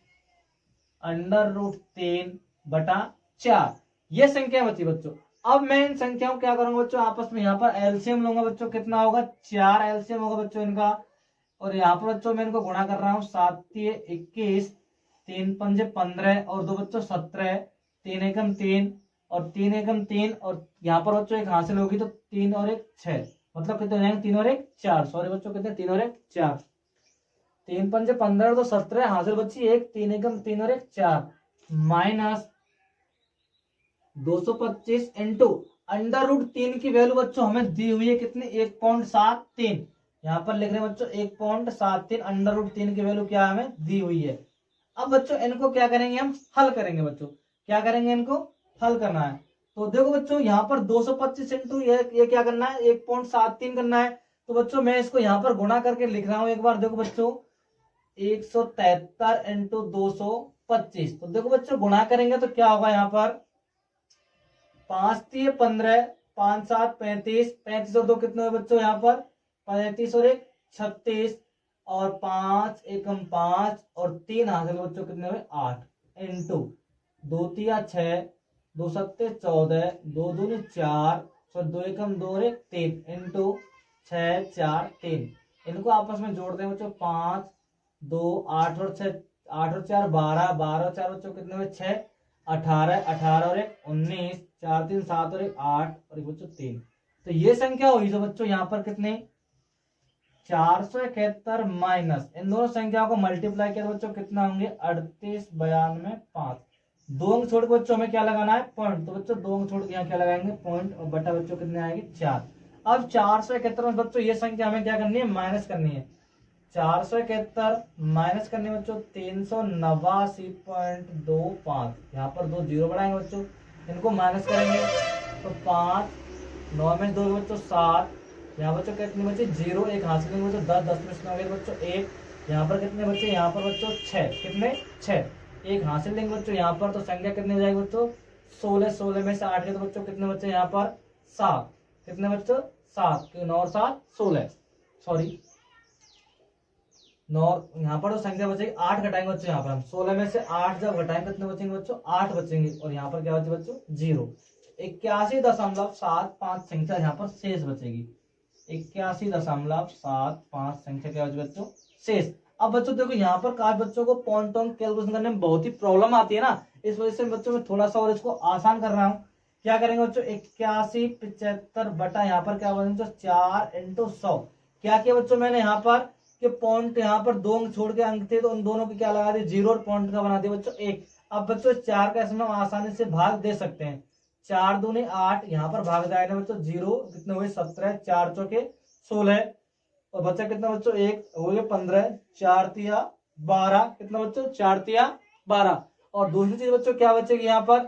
√3/4, ये संख्या बची बच्चों। अब मैं इन संख्याओं को क्या करूंगा बच्चों, आपस में यहाँ पर एलसीएम लूंगा बच्चों, कितना होगा 4 एलसीएम होगा बच्चों इनका, और यहाँ पर बच्चों मैं इनको गुणा कर रहा हूँ 7 × 21, 3 × 5 = 15, और 2 बच्चों 17, 3 × 1 = 3, और 3 × 1 = 3, और यहाँ पर बच्चों एक हासिल होगी तो 3 और 1 6, मतलब कितने हो जाएंगे 3 और 1 4, सॉरी बच्चों कितने 3 और 1 4, 3 × 5 = 15, तो 17 हासिल बच्ची 1, 3 × 1 = 3 और 1 4, माइनस 225 इंटू √3 की वैल्यू बच्चों हमें दी हुई है कितनी 1.73, यहाँ पर लिख रहे हैं बच्चों 1.73, √3 की वैल्यू क्या हमें दी हुई है। अब बच्चों इनको क्या करेंगे, हम हल करेंगे बच्चों, क्या करेंगे इनको हल करना है। तो देखो बच्चों यहाँ पर 225 इंटू ये क्या करना है 1.73 करना है। तो बच्चों मैं इसको यहाँ पर गुणा करके लिख रहा हूँ एक बार, देखो बच्चों 173 इंटू 225, तो देखो बच्चों गुणा करेंगे तो क्या होगा, यहाँ पर 5 × 3 = 15, 5 × 7 = 35, 35 और 2 कितने हुए बच्चों यहाँ पर 35 और 1 36, और 5 × 1 = 5, और 3 हासिल बच्चों कितने हुए 8, इंटू 2 × 3 = 6, 2 × 7 = 14, 2 × 2 = 4, और 2 × 1 = 2 और 1 3, इंटू 6 4 3, इनको आपस में जोड़ दें बच्चों 5 2 8 और 6, 8 और 4 12, 12 और 4 बच्चों कितने हुए 6, 18, 18 और 1 19, 4 3 7 और 1 8, और एक बच्चों 3। तो ये संख्या हुई तो बच्चों यहाँ पर कितने 471, माइनस इन दोनों संख्याओं को मल्टीप्लाई किया तो बच्चों कितना होंगे 38 92 5, 2 अंक छोड़ के बच्चों हमें क्या लगाना है पॉइंट, तो बच्चों 2 अंक छोड़ के यहाँ क्या लगाएंगे पॉइंट, और बटा बच्चों कितने आएंगे 4। अब 471 में बच्चों ये संख्या हमें क्या करनी है माइनस करनी है, 471 माइनस करने बच्चों 389.25, यहाँ पर 2 जीरो बढ़ाएंगे बच्चों, इनको माइनस करेंगे तो 5 9 में 2 बच्चों 7, यहाँ बच्चों कितने बच्चे 0, एक हासिल लेंगे बच्चों 10, 10 में से 9 गए बच्चों 1, यहाँ पर कितने बच्चे, यहाँ पर बच्चों 6, कितने 6, एक हासिल लेंगे बच्चों यहाँ पर, तो संख्या कितनी हो जाएगी बच्चों 16, 16 में से 8 गए तो बच्चों कितने बच्चे यहाँ पर 7, कितने बच्चों 7, 9 और 7 16, सॉरी 9, यहाँ पर तो संख्या बचेगी 8 घटाएंगे बच्चों, यहाँ पर हम 16 में से 8 जब घटाएंगे कितने बचेंगे बच्चों 8 बचेंगे, और यहाँ पर क्या बचे बच्चों 0, 81.75 संख्या यहाँ पर शेष बचेगी, 81.75 संख्या क्या बचे बच्चों शेष। अब बच्चों देखो यहाँ पर काफी बच्चों को पॉइंट ऑन कैलकुलेशन करने में बहुत ही प्रॉब्लम आती है ना, इस वजह से बच्चों में थोड़ा सा और इसको आसान कर रहा हूँ। क्या करेंगे बच्चों 8175 बटा यहाँ पर क्या बनेगा 4 × 100, क्या किया बच्चों मैंने यहाँ पर कि पॉइंट यहाँ पर 2 अंक छोड़ के अंक थे तो उन दोनों की क्या लगा दिए 0 और पॉइंट का बना दिया बच्चों 1। अब बच्चों 4 का इसमें हम आसानी से भाग दे सकते हैं, 4 दूनी 8, यहाँ पर भाग जाएगा बच्चों 0, कितने हुए 17, 4 चौके 16, और बच्चा कितना बच्चों 1 हो गए 15, 4 तिया 12, कितना बच्चों 4 तिया 12। और दूसरी चीज बच्चों क्या बचेगी यहाँ पर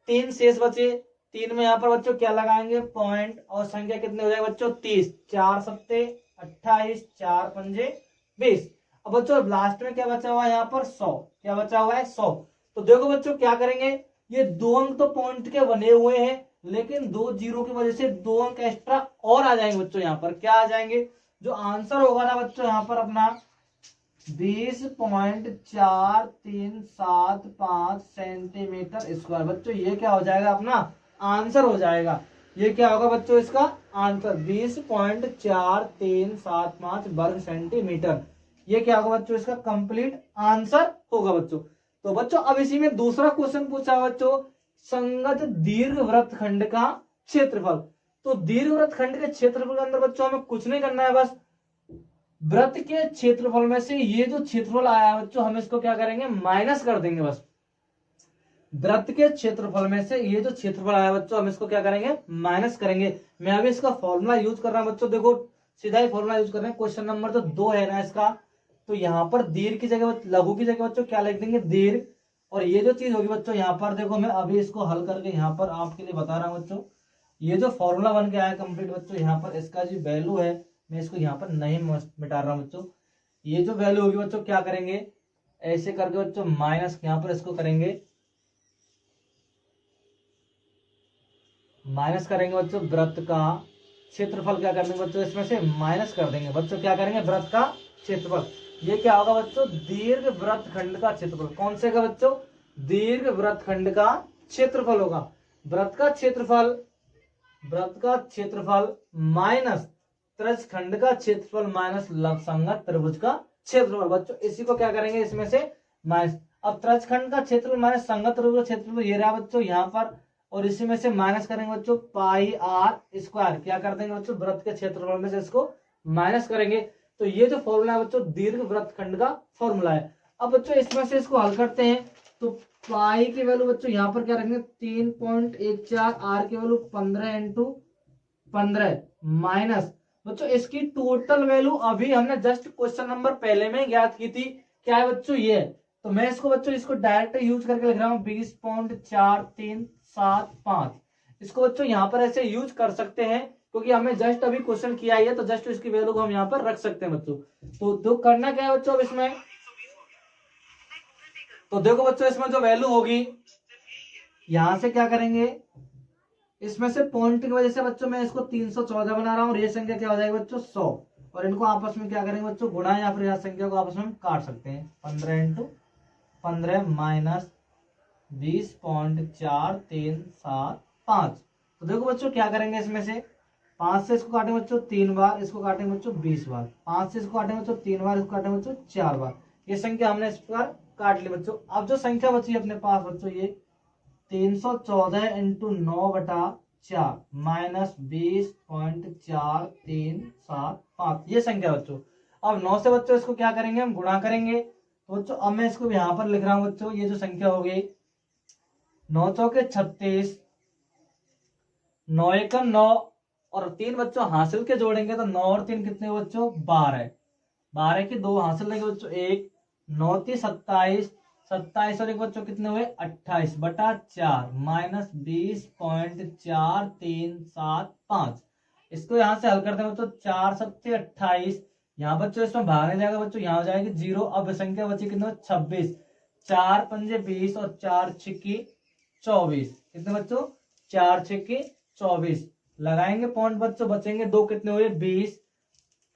3 शेष बचे, 3 में यहाँ पर बच्चों क्या लगाएंगे पॉइंट, और संख्या कितने हो जाएगी बच्चों 30, 4 सत्ते 28, 4 पंजे 20। अब बच्चों लास्ट में क्या बचा हुआ है यहाँ पर 100, क्या बचा हुआ है 100। तो देखो बच्चों क्या करेंगे, ये 2 अंक तो पॉइंट के बने हुए हैं, लेकिन 2 जीरो की वजह से 2 अंक एक्स्ट्रा और आ जाएंगे बच्चों, यहाँ पर क्या आ जाएंगे, जो आंसर होगा ना बच्चों यहाँ पर अपना 20.4375 सेंटीमीटर स्क्वायर। बच्चों ये क्या हो जाएगा अपना आंसर हो जाएगा, ये क्या होगा बच्चों इसका आंसर 20.4375 वर्ग सेंटीमीटर, ये क्या होगा बच्चों इसका कंप्लीट आंसर होगा बच्चों। तो बच्चों अब इसी में दूसरा क्वेश्चन पूछा बच्चों, संगत दीर्घ वृत्तखंड का क्षेत्रफल। तो दीर्घ वृत्तखंड के क्षेत्रफल के अंदर बच्चों हमें कुछ नहीं करना है, बस वृत्त के क्षेत्रफल में से ये जो क्षेत्रफल आया बच्चों हम इसको क्या करेंगे माइनस कर देंगे, बस वृत्त के क्षेत्रफल में से ये जो क्षेत्रफल आया बच्चों हम इसको क्या करेंगे माइनस करेंगे। मैं अभी इसका फॉर्मूला यूज कर रहा हूं बच्चों, देखो सीधा ही फॉर्मूला यूज कर रहे हैं, क्वेश्चन नंबर तो 2 है ना इसका, तो यहाँ पर दीर्घ की जगह लघु की जगह बच्चों क्या लिख देंगे दीर्घ, और ये जो चीज होगी बच्चों यहाँ पर देखो मैं अभी इसको हल करके यहाँ पर आपके लिए बता रहा हूँ बच्चों, ये जो फॉर्मूला बन के आया कंप्लीट बच्चों, यहाँ पर इसका जो वैल्यू है मैं इसको यहाँ पर नहीं मिटा रहा हूँ बच्चों, ये जो वैल्यू होगी बच्चों क्या करेंगे ऐसे करके बच्चों माइनस यहाँ पर इसको करेंगे, माइनस करेंगे बच्चों वृत्त का क्षेत्रफल, क्या कर देंगे बच्चों इसमें से माइनस कर देंगे बच्चों, क्या करेंगे वृत्त का क्षेत्रफल, ये क्या होगा बच्चों दीर्घ वृत्तखंड का क्षेत्रफल, कौन से का बच्चों दीर्घ वृत्तखंड का क्षेत्रफल होगा, वृत्त का क्षेत्रफल, वृत्त का क्षेत्रफल माइनस त्रिज्यखंड का क्षेत्रफल माइनस संगत त्रिभुज का क्षेत्रफल। बच्चों इसी को क्या करेंगे इसमें से माइनस, अब त्रिज्यखंड का क्षेत्रफल माइनस संगत त्रिभुज का क्षेत्रफल ये रहा बच्चों यहाँ पर, और इसी में से माइनस करेंगे बच्चों पाई आर स्क्वायर, क्या कर देंगे बच्चों वृत्त के क्षेत्रफल में से इसको माइनस करेंगे। तो ये जो फॉर्मूला है बच्चों दीर्घ वृत्तखंड का फॉर्मूला है। अब बच्चों इसमें से इसको हल करते हैं, तो पाई की वैल्यू बच्चों यहाँ पर क्या रखेंगे 3.14, आर की वैल्यू 15 × 15 माइनस बच्चों इसकी टोटल वैल्यू अभी हमने जस्ट क्वेश्चन नंबर पहले में ज्ञात की थी, क्या है बच्चों ये, तो मैं इसको बच्चों इसको डायरेक्ट यूज करके लिख रहा हूँ 20.4375, इसको बच्चों यहाँ पर ऐसे यूज कर सकते हैं क्योंकि हमें जस्ट अभी क्वेश्चन किया ही है, तो जस्ट इसकी वैल्यू को हम यहाँ पर रख सकते हैं बच्चों। तो करना क्या है बच्चों अब इसमें, तो देखो बच्चों इसमें जो वैल्यू होगी यहां से क्या करेंगे, इसमें से पॉइंट की वजह से बच्चों मैं इसको 314 बना रहा हूँ, और ये संख्या क्या हो जाएगी बच्चों 100, और इनको आपस में क्या करेंगे बच्चों गुणा, या फिर यह संख्या को आपस में काट सकते हैं 15 × 15 माइनस 20.4375। तो देखो बच्चों क्या करेंगे इसमें से 5 से इसको काटेंगे बच्चों 3 बार, इसको काटेंगे बच्चों 20 बार, 5 से इसको काटेंगे बच्चों 3 बार, इसको काटेंगे बच्चों 4 बार, ये संख्या हमने इस पर काट ली बच्चों। अब जो संख्या बची अपने पास बच्चों ये 314 × 9/4 माइनस 20.4375 ये संख्या बच्चों। अब 9 से बच्चों इसको क्या करेंगे हम गुणा करेंगे, तो बच्चों अब मैं इसको यहाँ पर लिख रहा हूँ बच्चों, ये जो संख्या हो गई 9 चौके 36, 9 एकम 9, और 3 बच्चों हासिल के जोड़ेंगे तो 9 और 3 कितने बच्चों 12, 12 की 2 हासिल लेंगे बच्चों 1, 9 × 27, 27 और एक बच्चों कितने हुए 28/4 माइनस 20.4375। इसको यहाँ से हल करते हैं बच्चों, 4 सत्ते 28, यहाँ बच्चों इसमें भागने जाएगा बच्चों, यहाँ हो जाएगी 0। अब संख्या बची कितने 26, 4 पंजे 20 और 4 छिक्की 24। कितने बच्चों 4 छिक्की 24। लगाएंगे पॉइंट बच्चों, बचेंगे 2, कितने हुए 20।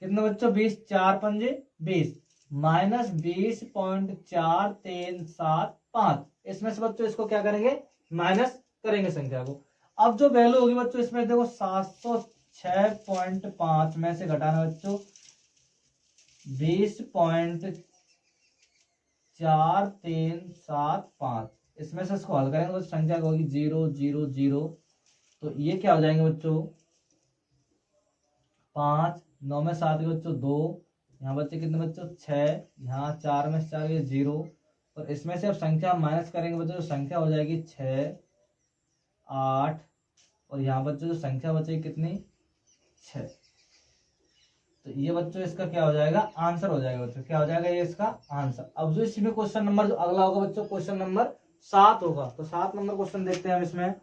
कितने बच्चों 20, 4 पंजे 20 माइनस 20.4375। इसमें से बच्चों इसको क्या करेंगे माइनस करेंगे संख्या को। अब जो वैल्यू होगी बच्चों इसमें देखो 706.5 में से घटाना बच्चों 20.4375। इसमें से इसको हल करेंगे तो संख्या होगी 0 0 0। तो ये क्या हो जाएंगे बच्चों 5, 9 में 7 के बच्चों 2, यहाँ बच्चे कितने बच्चों 6, यहाँ 4 में 4 ये 0। और इसमें से अब संख्या माइनस करेंगे बच्चों, तो संख्या हो जाएगी 6 8 और यहाँ बच्चों जो संख्या बचेगी कितनी 6। तो ये बच्चों इसका क्या हो जाएगा आंसर हो जाएगा बच्चों, क्या हो जाएगा ये इसका आंसर। अब जो इसमें क्वेश्चन नंबर जो अगला होगा बच्चों क्वेश्चन नंबर 7 होगा। तो 7 नंबर क्वेश्चन देखते हैं हम इसमें।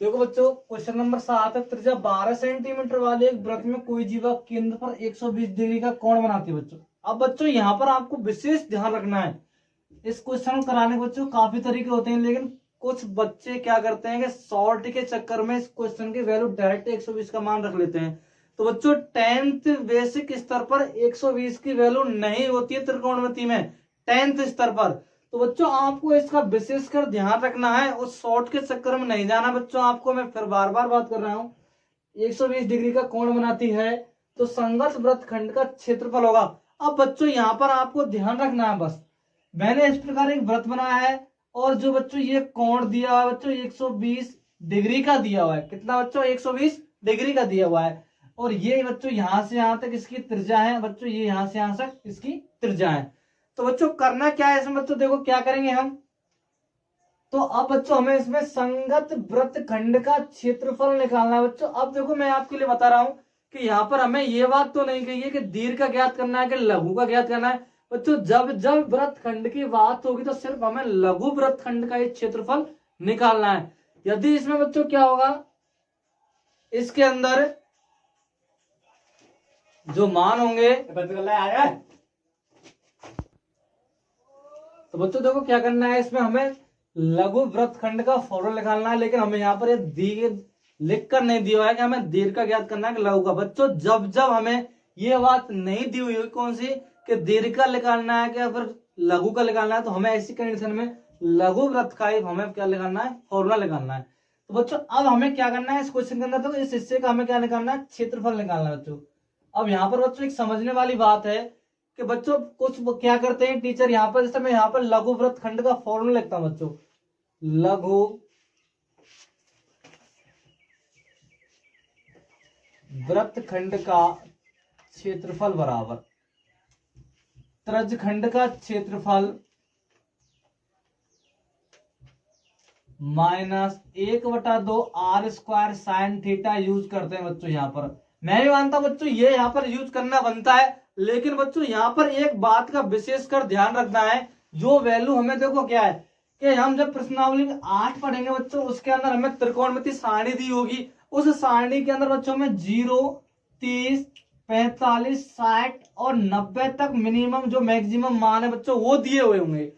देखो बच्चों क्वेश्चन नंबर 7 है, त्रिज्या 12 सेंटीमीटर वाले एक वृत्त में कोई जीवा केंद्र पर 120 डिग्री का कोण बनाती है बच्चों। अब बच्चों यहाँ पर आपको विशेष ध्यान रखना है, इस क्वेश्चन को कराने के बच्चों काफी तरीके होते हैं, लेकिन कुछ बच्चे क्या करते हैं कि शॉर्ट के चक्कर में इस क्वेश्चन की वैल्यू डायरेक्ट 120 का मान रख लेते हैं। तो बच्चों 10th बेसिक स्तर पर 120 की वैल्यू नहीं होती है त्रिकोणमिति में, 10th स्तर पर। तो बच्चों आपको इसका विशेषकर ध्यान रखना है, उस शॉर्ट के चक्कर में नहीं जाना बच्चों। आपको मैं फिर बार बार बात कर रहा हूं, 120 डिग्री का कोण बनाती है तो संगत वृत्तखंड का क्षेत्रफल होगा। अब बच्चों यहाँ पर आपको ध्यान रखना है, बस मैंने इस प्रकार एक वृत्त बनाया है और जो बच्चों ये कोण दिया हुआ है बच्चों 120 डिग्री का दिया हुआ है। कितना बच्चों 120 डिग्री का दिया हुआ है। और ये बच्चों यहां से यहां तक इसकी त्रिज्या है बच्चों, ये यहां से यहां तक इसकी त्रिज्या है। तो बच्चों करना क्या है इसमें बच्चों, देखो क्या करेंगे हम। तो अब बच्चों हमें इसमें संगत वृत्तखंड का क्षेत्रफल निकालना है बच्चों। अब देखो मैं आपके लिए बता रहा हूं कि यहाँ पर हमें ये बात तो नहीं कही है कि दीर्घ का ज्ञात करना है कि लघु का ज्ञात करना है बच्चों। जब जब वृत्तखंड की बात होगी तो सिर्फ हमें लघु वृत्तखंड का क्षेत्रफल निकालना है। यदि इसमें बच्चों क्या होगा, इसके अंदर जो मान होंगे तो बच्चों देखो क्या करना है, इसमें हमें लघु वृत्तखंड का फॉर्मूला निकालना है, लेकिन हमें यहाँ पर ये दीर्घ लिख कर नहीं दिया है कि हमें दीर्घ का ज्ञात करना है कि लघु का। बच्चों जब जब हमें ये बात नहीं दी हुई है कौन सी कि दीर्घ का निकालना है क्या फिर लघु का निकालना है, तो हमें ऐसी कंडीशन में लघु वृत्त का हमें क्या निकालना है फॉर्मूला निकालना है। तो बच्चों अब हमें क्या करना है इस क्वेश्चन के अंदर, तो इस हिस्से का हमें क्या निकालना है क्षेत्रफल निकालना है बच्चों। अब यहाँ पर बच्चों एक समझने वाली बात है कि बच्चों कुछ क्या करते हैं टीचर यहाँ पर, जैसे मैं यहाँ पर लघु वृत्तखंड का फॉर्मूला लिखता हूं बच्चों, लघु वृत्तखंड का क्षेत्रफल बराबर त्रिज्यखंड का क्षेत्रफल minus 1/2 r² sine theta use करते हैं बच्चों। यहाँ पर मैं भी मानता हूं बच्चों ये यहाँ पर यूज करना बनता है, लेकिन बच्चों यहाँ पर एक बात का विशेषकर ध्यान रखना है। जो वैल्यू हमें देखो क्या है कि हम जब प्रश्नावली 8 पढ़ेंगे बच्चों उसके अंदर हमें त्रिकोणमिति सारणी दी होगी, उस सारणी के अंदर बच्चों में 0 30 45 60 और 90 तक मिनिमम जो मैक्सिमम मान है बच्चों वो दिए हुए होंगे।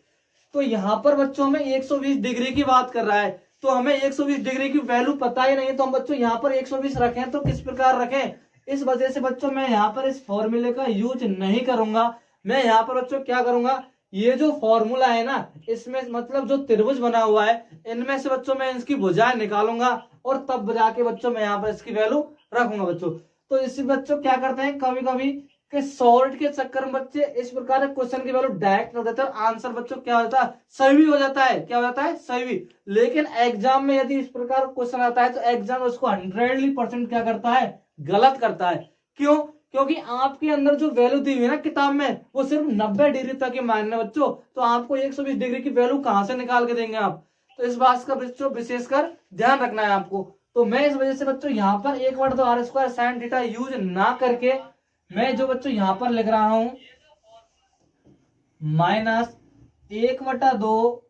तो यहाँ पर बच्चों में 120 डिग्री की बात कर रहा है, तो हमें 120 डिग्री की वैल्यू पता ही नहीं है, तो हम बच्चों यहाँ पर 120 रखें तो किस प्रकार रखें। इस वजह से बच्चों मैं यहाँ पर इस फॉर्मूले का यूज नहीं करूंगा। मैं यहाँ पर बच्चों क्या करूंगा, ये जो फॉर्मूला है ना इसमें मतलब जो त्रिभुज बना हुआ है इनमें से बच्चों मैं इसकी भुजाएं निकालूंगा और तब जाके बच्चों मैं यहाँ पर इसकी वैल्यू रखूंगा बच्चों। तो इसी बच्चों क्या करते हैं कभी कभी कि सॉल्ट के चक्कर में बच्चे इस प्रकार क्वेश्चन की वैल्यू डायरेक्ट रख देते हैं, आंसर बच्चों क्या होता है सही भी हो जाता है। क्या हो जाता है सही भी। लेकिन एग्जाम में यदि इस प्रकार क्वेश्चन आता है तो एग्जाम उसको 100% क्या करता है गलत करता है। क्यों? क्योंकि आपके अंदर जो वैल्यू दी हुई है ना किताब में वो सिर्फ 90 डिग्री तक ही मानना है बच्चों, तो आपको 120 डिग्री की वैल्यू कहां से निकाल के देंगे आप। तो इस बात का बच्चों विशेषकर ध्यान रखना है आपको। तो मैं इस वजह से बच्चों यहाँ पर 1/2 r² साइन थीटा यूज ना करके मैं जो बच्चों यहाँ पर लिख रहा हूं माइनस 1/2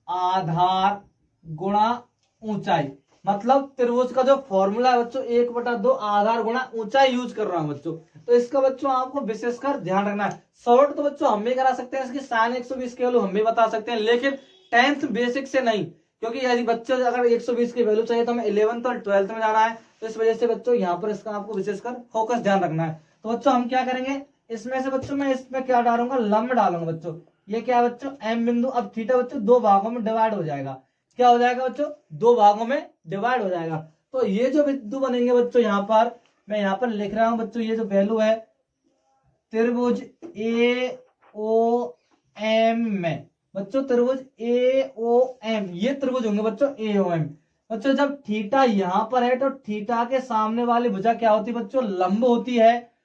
आधार गुणा ऊंचाई। मतलब त्रिभुज का जो फॉर्मूला है बच्चों 1/2 आधार गुणा ऊंचाई यूज कर रहा हूं बच्चों। तो इसका बच्चों आपको विशेषकर ध्यान रखना है। शॉर्ट तो बच्चों हम भी करा सकते हैं, इसकी साइन 120 की वैल्यू हम भी बता सकते हैं, लेकिन 10th बेसिक से नहीं, क्योंकि यदि बच्चों अगर 120 की वैल्यू चाहिए तो हमें 11th और 12th में जाना है। तो इस वजह से बच्चों यहाँ पर इसका आपको विशेषकर फोकस ध्यान रखना है। तो बच्चों हम क्या करेंगे, इसमें से बच्चों मैं इसमें क्या डालूंगा, लंब डालूंगा बच्चों। ये क्या है बच्चों, एम बिंदु। अब थीटा बच्चों दो भागों में डिवाइड हो जाएगा। क्या हो जाएगा बच्चों, दो भागों में डिवाइड हो जाएगा। तो ये जो बिंदु बनेंगे बच्चों, यहाँ पर मैं यहाँ पर लिख रहा हूं बच्चों, ये जो वैल्यू है त्रिभुज ए ओ एम में बच्चों, त्रिभुज ए ओ एम, ये त्रिभुज होंगे बच्चों ए ओ एम। बच्चों जब थीटा यहां पर है तो थीटा के सामने वाली भुजा क्या होती है बच्चों, लंब होती है।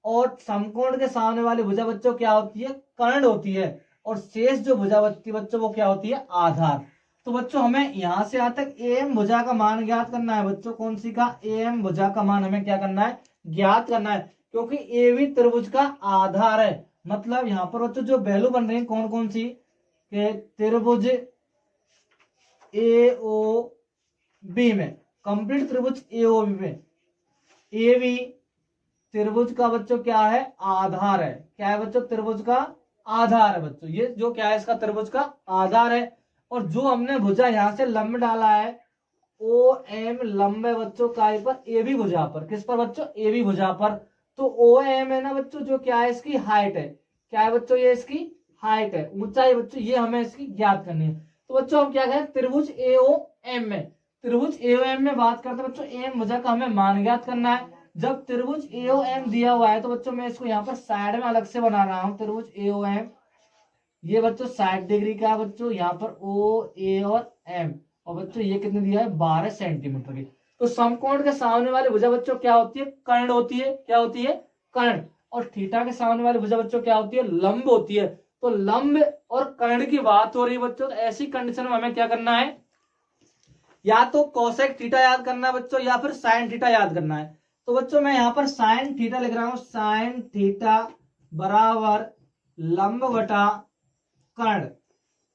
और समकोण के सामने वाली भुजा बच्चों क्या होती है, कर्ण होती है। और शेष जो भुजा बचती है बच्चों वो क्या होती है, आधार। तो बच्चों हमें यहां से यहां तक एम भुजा का मान ज्ञात करना है बच्चों। कौन सी का, एम भुजा का मान हमें क्या करना है, ज्ञात करना है, क्योंकि ए भी त्रिभुज का आधार है। मतलब यहाँ पर बच्चों जो वैल्यू बन रही है कौन कौन सी, के त्रिभुज ए ओ बी में, कंप्लीट त्रिभुज ए ओ बी में ए बी त्रिभुज का बच्चों क्या है, आधार है। क्या है बच्चों, त्रिभुज का आधार है बच्चों। ये जो क्या है, इसका त्रिभुज का आधार है। और जो हमने भुजा यहां से लंब डाला है, ओ एम लंब है बच्चों काय पर, ए बी भुजा पर। किस पर बच्चों, ए बी भुजा पर। तो ओ एम है ना बच्चों, जो क्या है, इसकी हाइट है। क्या है बच्चों, ये इसकी हाइट है, ऊंचाई बच्चों, ये हमें इसकी ज्ञात करनी है। तो बच्चों हम क्या करें, त्रिभुज ए ओ एम में, त्रिभुज ए ओ एम में बात करते हैं बच्चों, एम भुजा का हमें मान ज्ञात करना है। जब त्रिभुज ए ओ एम दिया हुआ है तो बच्चों मैं इसको यहाँ पर साइड में अलग से बना रहा हूँ। त्रिभुज ए ओ एम, ये बच्चों 60 डिग्री का है बच्चों, यहाँ पर ओ ए और एम। और बच्चों ये कितने दिया है, 12 सेंटीमीटर की। तो समकोण के सामने वाली भुजा बच्चों क्या होती है, कर्ण होती है। क्या होती है, कर्ण। और थीटा के सामने वाली भुजा बच्चों क्या होती है, लंब होती है। तो लंब और कर्ण की बात हो रही है बच्चों, तो ऐसी कंडीशन में हमें क्या करना है, या तो कोसेक थीटा याद करना है बच्चों, या फिर साइन थीटा याद करना है। तो बच्चों मैं यहाँ पर साइन थीटा लिख रहा हूं, साइन थीटा बराबर लंब बटा कर्ण।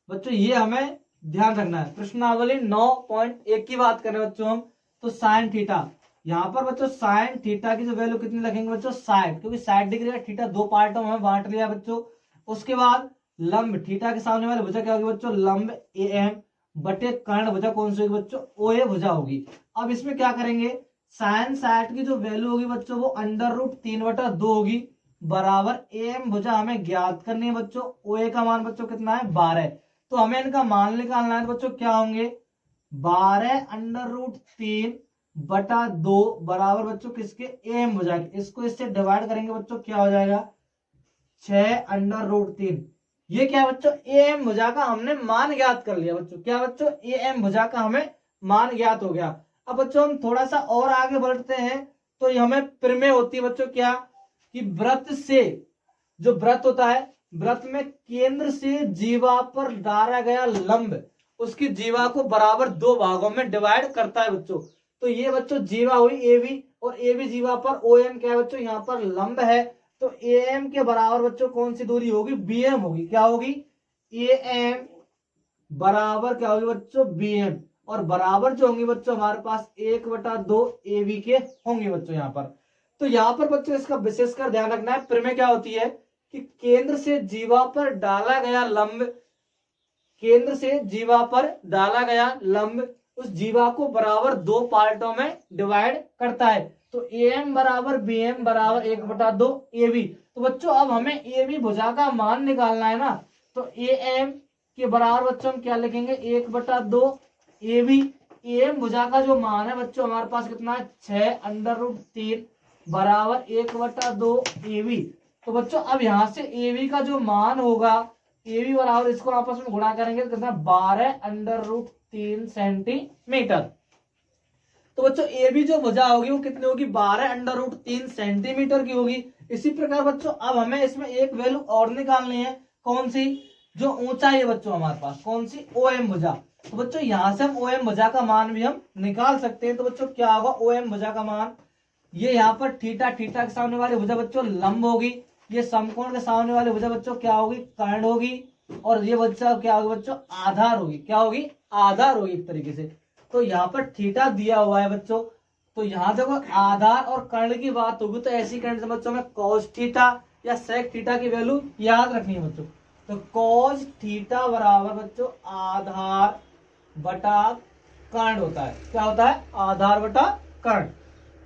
बच्चों ये हमें ध्यान रखना है। प्रश्नावली 9.1 की बात करें बच्चों हम, तो साइन थीटा, यहाँ पर बच्चों साइन थीटा की जो वैल्यू कितनी लगेंगे बच्चों, 60, क्योंकि 60 डिग्री का थीटा दो पार्टों में बांट लिया बच्चों। उसके बाद लंब, थीटा के सामने वाले भुजा क्या होगी बच्चों, लंब ए एम बटे कर्ण भुजा कौन सी होगी बच्चों, ओ ए भुजा होगी। अब इसमें क्या करेंगे, साइन 60 की जो वैल्यू होगी बच्चों वो √3/2 होगी, बराबर एम भुजा हमें ज्ञात करनी है बच्चों। ओ ए का मान बच्चों कितना है, 12। तो हमें इनका मान निकालना है बच्चों, क्या होंगे, 12√3/2 बराबर बच्चों किसके, एम भुजा के। इसको इससे डिवाइड करेंगे बच्चों, क्या हो जाएगा, 6√3। ये क्या है बच्चों, ए एम भुजा का हमने मान ज्ञात कर लिया बच्चों। क्या बच्चों, ए एम भुजा का हमें मान ज्ञात हो गया। अब बच्चों हम थोड़ा सा और आगे बढ़ते हैं, तो ये हमें प्रमेय होती है बच्चों, क्या कि व्रत से, जो व्रत होता है, व्रत में केंद्र से जीवा पर डाला गया लंब उसकी जीवा को बराबर दो भागों में डिवाइड करता है बच्चों। तो ये बच्चों जीवा हुई ए बी, और ए बी जीवा पर ओ एम क्या है बच्चों, यहाँ पर लंब है। तो ए एम के बराबर बच्चों कौन सी दूरी होगी, बी एम होगी। क्या होगी, ए एम बराबर क्या होगी बच्चों, बी एम। और बराबर जो होंगे बच्चों हमारे पास 1/2 ए बी के होंगे बच्चों यहाँ पर। तो यहाँ पर बच्चों इसका विशेषकर ध्यान रखना है, प्रमेय क्या होती है कि केंद्र से जीवा पर डाला गया लंब, केंद्र से जीवा पर डाला गया लंब उस जीवा को बराबर दो पार्टों में डिवाइड करता है। तो ए एम बराबर बी एम बराबर 1/2 ए बी। तो बच्चों अब हमें ए बी भुजा का मान निकालना है ना, तो ए एम के बराबर बच्चों हम क्या लिखेंगे, 1/2 ए बी। ए एम भुजा का जो मान है बच्चों हमारे पास कितना है, 6√3 बराबर 1/2 ए बी। तो बच्चों अब यहां से ए बी का जो मान होगा, ए बी बराबर इसको आपस में गुणा करेंगे तो कितना, 12√3 सेंटीमीटर। तो बच्चों ए बी जो भुजा होगी वो कितनी होगी, 12√3 सेंटीमीटर की होगी। इसी प्रकार बच्चों अब हमें इसमें एक वैल्यू और निकालनी है, कौन सी, जो ऊंचाई है बच्चों हमारे पास, कौन सी, ओ एम भुजा। तो बच्चों यहां से हम ओ एम भुजा का मान भी हम निकाल सकते हैं। तो बच्चों क्या होगा, ओ एम भुजा का मान, ये यहाँ पर थीटा, थीटा के सामने वाली भुजा बच्चों लंब होगी, ये समकोण के सामने वाली भुजा बच्चों क्या होगी, कर्ण होगी, और ये बच्चा क्या होगी बच्चों, आधार होगी। क्या होगी, आधार होगी एक तरीके से। तो यहाँ पर थीटा दिया हुआ है बच्चों, तो यहाँ देखो आधार और कर्ण की बात होगी तो ऐसी कर्ण से बच्चों में कॉस थीटा या सेक थीटा की वैल्यू याद रखनी है बच्चों। तो कॉस थीटा बराबर बच्चों आधार बटा कर्ण होता है। क्या होता है, आधार बटा कर्ण।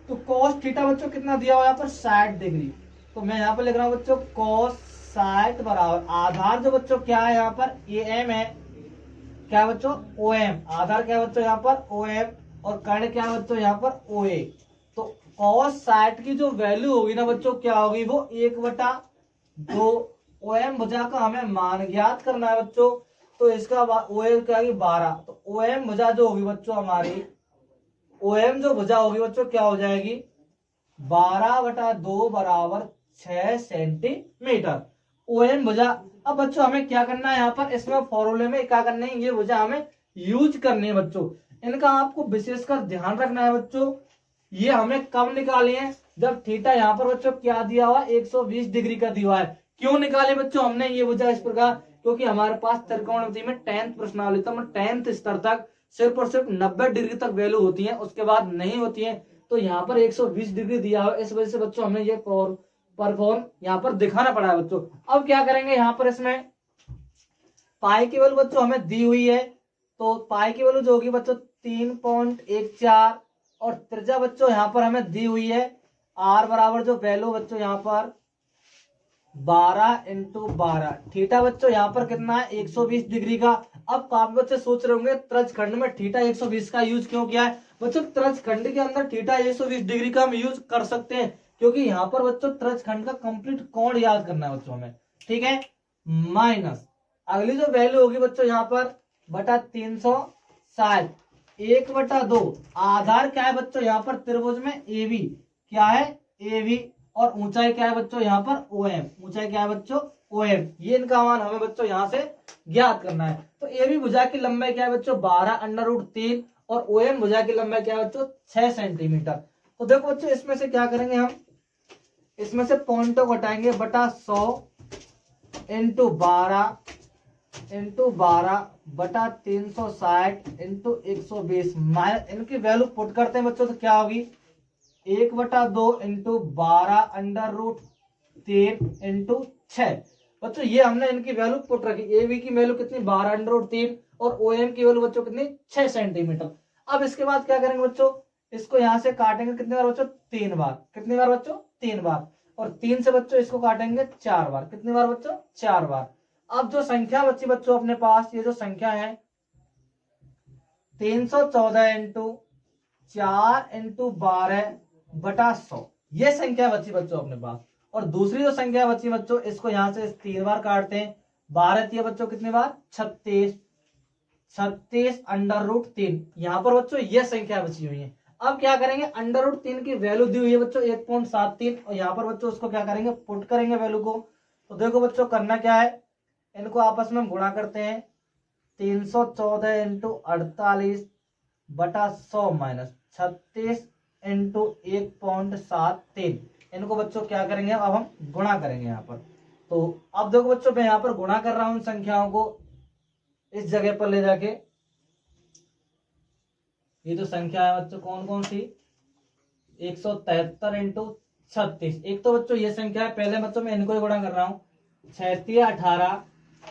तो कॉस थीटा बच्चों कितना दिया हुआ है यहाँ पर, 60 डिग्री। तो मैं यहाँ पर लिख रहा हूँ बच्चों कॉस 60 बराबर आधार जो बच्चों क्या है यहाँ पर ए एम है, क्या है बच्चों ओ एम, आधार क्या है बच्चों यहाँ पर ओ एम, और कर्ण क्या है बच्चों यहाँ पर ओ ए। तो कॉस 60 की जो वैल्यू होगी ना बच्चों क्या होगी, वो 1/2 ओ एम भुजा का हमें मान ज्ञात करना है बच्चों। तो इसका ओ एम क्या होगी 12। तो ओ एम भुजा जो होगी बच्चों हमारी, ओ एम जो भुजा होगी बच्चों क्या हो जाएगी, 12/2 बराबर 6 सेंटीमीटर ओ एम भुजा। अब बच्चों हमें क्या करना है यहाँ पर, इसमें फॉर्मूले में क्या करना है, ये भुजा हमें यूज करनी है बच्चों। इनका आपको विशेषकर ध्यान रखना है बच्चों। ये हमें कब निकाले हैं, जब थीटा यहाँ पर बच्चों क्या दिया हुआ 120 डिग्री का दिया हुआ है। क्यों निकाले बच्चों हमने ये भुजा इस प्रकार, क्योंकि हमारे पास त्रिकोणमिति में 10th प्रश्नावली में 10th स्तर तक सिर्फ और सिर्फ 90 डिग्री तक वैल्यू होती है, उसके बाद नहीं होती है। तो यहाँ पर 120 डिग्री दिया हुआ है, इस वजह से बच्चों हमें ये परफॉर्म यहाँ पर दिखाना पड़ा है बच्चों। अब क्या करेंगे यहाँ पर, इसमें पाई की वैल्यू बच्चों हमें दी हुई है, तो पाई की वैल्यू जो होगी बच्चों 3.14, और त्रिज्या बच्चों यहाँ पर हमें दी हुई है आर बराबर जो वैल्यू बच्चों यहाँ पर 12 × 12। थीटा बच्चों यहाँ पर कितना है 120 डिग्री का। अब काफी बच्चे सोच रहे होंगे त्रिज्यखंड में थीटा 120 का यूज क्यों किया है। बच्चों त्रिज्यखंड के अंदर थीटा 120 डिग्री का हम यूज कर सकते हैं, क्योंकि यहाँ पर बच्चों त्रिज्यखंड का कंप्लीट कोण याद करना है बच्चों हमें, ठीक है। माइनस अगली जो वैल्यू होगी बच्चों यहाँ पर बटा 360, 1/2 आधार क्या है बच्चों यहाँ पर त्रिभुज में ए बी, क्या है ए बी, और ऊंचाई क्या है बच्चों यहाँ पर ओ एम, ऊंचाई क्या है बच्चों ओ एम। ये इनका मान हमें बच्चों यहाँ से ज्ञात करना है। तो ए बी भुजा की लंबाई क्या है बच्चों 12√3, और ओ एम भुजा की लंबाई क्या है बच्चों 6 सेंटीमीटर। तो देखो बच्चों इसमें से क्या करेंगे हम, इसमें से पॉइंटों घटाएंगे, बटा 100 × 12 बटा 360 × 120 माइनस इनकी वैल्यू पुट करते हैं बच्चों, तो क्या होगी 1/2 × 12√3 × 6। बच्चों ये हमने इनकी वैल्यू पुट रखी, ए बी की वैल्यू कितनी 12√3 और ओ एम की वैल्यू बच्चों कितनी 6 सेंटीमीटर। अब इसके बाद क्या करेंगे बच्चों, इसको यहां से काटेंगे कितनी बार बच्चों 3 बार, कितनी बार बच्चों 3 बार, और 3 से बच्चों इसको काटेंगे 4 बार, कितनी बार बच्चों 4 बार। अब जो संख्या बची बच्चों अपने पास, ये जो संख्या है 314 × 4 × 12 बटा 100, ये संख्या बची बच्चों अपने पास। और दूसरी जो संख्या बची बच्चों, इसको यहां से 3 बार काटते हैं, 12 थी बच्चों कितनी बार 36, 36√3, यहाँ पर बच्चों ये संख्या बची हुई है। अब क्या करेंगे, √3 की वैल्यू दी हुई है बच्चों 1.73, और यहाँ पर बच्चों उसको क्या करेंगे पुट करेंगे वैल्यू को। तो देखो बच्चों करना क्या है, इनको आपस में गुणा करते हैं, 314 × 48 बटा 100 माइनस 36 × 1.73, इनको बच्चों क्या करेंगे अब हम गुणा करेंगे यहाँ पर। तो अब देखो बच्चों मैं यहाँ पर गुणा कर रहा हूं संख्याओं को इस जगह पर ले जाके। ये जो संख्या है बच्चों कौन कौन सी, 173 × 36, एक तो बच्चों ये संख्या है, पहले बच्चों मैं इनको ही गुणा कर रहा हूँ, 6 × 18,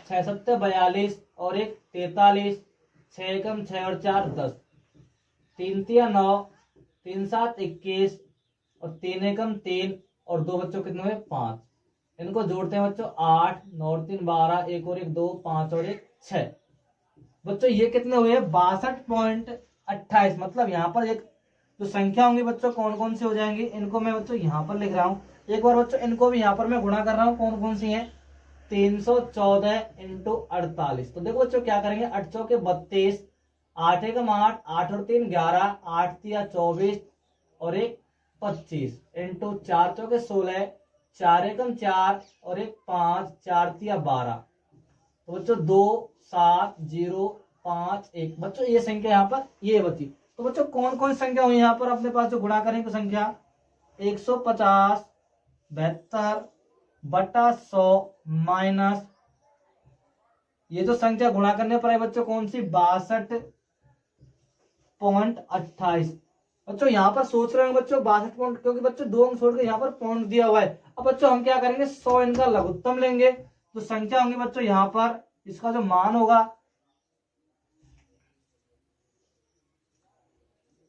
6 × 7 42, और एक 43, 6 × 6 और 4 10, 3 × 9, 3 × 7 21, और 3 × 3 और 2 बच्चों कितने हुए 5। इनको जोड़ते हैं बच्चों 8, 9 और 3 12, 1 और 1 2, 5 और 1 6। बच्चों ये कितने हुए 62.28। मतलब यहाँ पर एक जो संख्या होंगी बच्चों कौन कौन सी हो जाएंगी, इनको मैं बच्चों यहाँ पर लिख रहा हूँ। एक बार बच्चों इनको भी यहाँ पर मैं गुणा कर रहा हूँ, कौन कौन सी है 314 × 48। तो देखो बच्चों क्या करेंगे, 8 चौके 32, 8 एकम 8, 8 और 3 11, 8 तिया 24 और 1 25 इंटू 4 चौके 16, 4 एकम 4 और 1 5, 4 तिया 12। तो बच्चों 2 7 0 5 1। बच्चों ये संख्या यहाँ पर ये बची। तो बच्चों कौन कौन संख्या हुई यहाँ पर अपने पास जो गुणा करेंगे संख्या 150, 72, बटा 100 माइनस ये जो संख्या गुणा करने पर है बच्चों कौन सी 62.28। बच्चों यहाँ पर सोच रहे हैं बच्चों 62 पॉइंट, क्योंकि बच्चों 2 अंक छोड़ के यहाँ पर पॉइंट दिया हुआ है। अब बच्चों हम क्या करेंगे 100 इनका लघुत्तम लेंगे, तो संख्या होंगी बच्चों यहाँ पर इसका जो मान होगा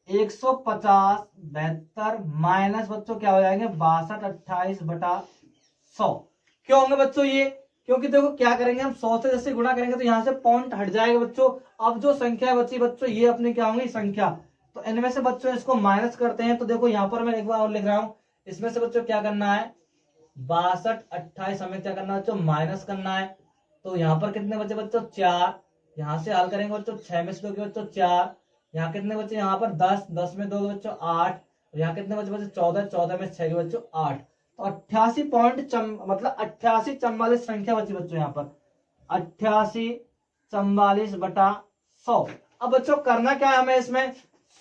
150.72 माइनस बच्चों क्या हो जाएंगे 62.28/100। क्यों होंगे बच्चों ये, क्योंकि देखो क्या करेंगे हम 100 से जैसे गुणा करेंगे तो यहाँ से पॉइंट हट जाएगा बच्चों। अब जो संख्या बची बच्चों ये अपनी क्या होंगी संख्या, तो इनमें से बच्चों इसको माइनस करते हैं। तो देखो यहाँ पर मैं एक बार और लिख रहा हूं, इसमें से बच्चों क्या करना है 62.28 हमें क्या करना है बच्चों माइनस करना है। तो यहाँ पर कितने बचे बच्चों 4, यहाँ से हल करेंगे बच्चों 6 में से 2 बच्चों 4, यहाँ कितने बच्चे यहाँ पर 10, 10 में 2 बच्चों 8, यहाँ कितने बच्चे 14, 14 में 6 बच्चों 8। तो 88 पॉइंट मतलब 8844 संख्या बची बच्चों यहाँ पर 8844/100। अब बच्चों करना क्या है हमें, इसमें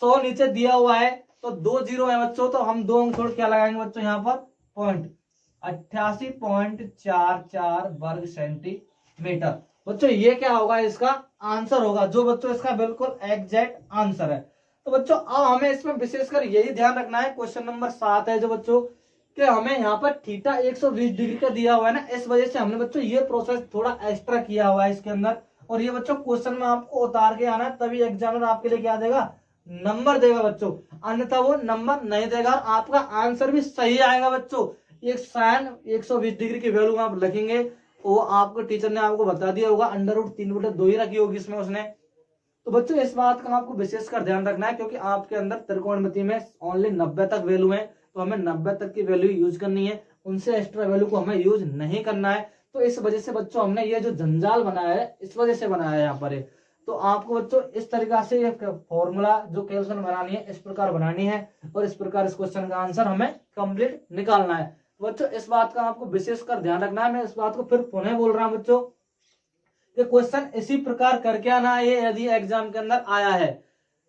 100 नीचे दिया हुआ है तो 2 जीरो है बच्चों, तो हम 2 अंक छोड़ क्या लगाएंगे बच्चों यहाँ पर पॉइंट 88.44 वर्ग सेंटीमीटर। बच्चों ये क्या होगा इसका आंसर होगा, जो बच्चों इसका बिल्कुल एग्जैक्ट आंसर है। तो बच्चों अब हमें इसमें विशेषकर यही ध्यान रखना है, क्वेश्चन नंबर 7 है जो बच्चों कि हमें यहाँ पर थीटा 120 डिग्री का दिया हुआ है ना, इस वजह से हमने बच्चों ये प्रोसेस थोड़ा एक्स्ट्रा किया हुआ है इसके अंदर। और ये बच्चों क्वेश्चन में आपको उतार के आना है, तभी एग्जामिनर आपके लिए क्या देगा नंबर देगा बच्चों, अन्यथा वो नंबर नहीं देगा और आपका आंसर भी सही आएगा बच्चों। एक साइन 120 डिग्री की वैल्यू आप लिखेंगे, वो आपको टीचर ने आपको बता दिया होगा, √3/2 ही रखी होगी इसमें उसने। तो बच्चों इस बात का आपको विशेषकर ध्यान रखना है, क्योंकि आपके अंदर त्रिकोणमिति में ओनली 90 तक वैल्यू है, तो हमें 90 तक की वैल्यू यूज करनी है, उनसे एक्स्ट्रा वैल्यू को हमें यूज नहीं करना है। तो इस वजह से बच्चों हमने ये जो जंजाल बनाया है इस वजह से बनाया है यहाँ पर। तो आपको बच्चों इस तरीका से ये फॉर्मूला जो कैलकुलेशन बनानी है इस प्रकार बनानी है, और इस प्रकार इस क्वेश्चन का आंसर हमें कंप्लीट निकालना है। बच्चों इस बात का आपको विशेषकर ध्यान रखना है। मैं इस बात को फिर पुनः बोल रहा हूं बच्चों, ये क्वेश्चन इसी प्रकार करके आना है ये यदि एग्जाम के अंदर आया है।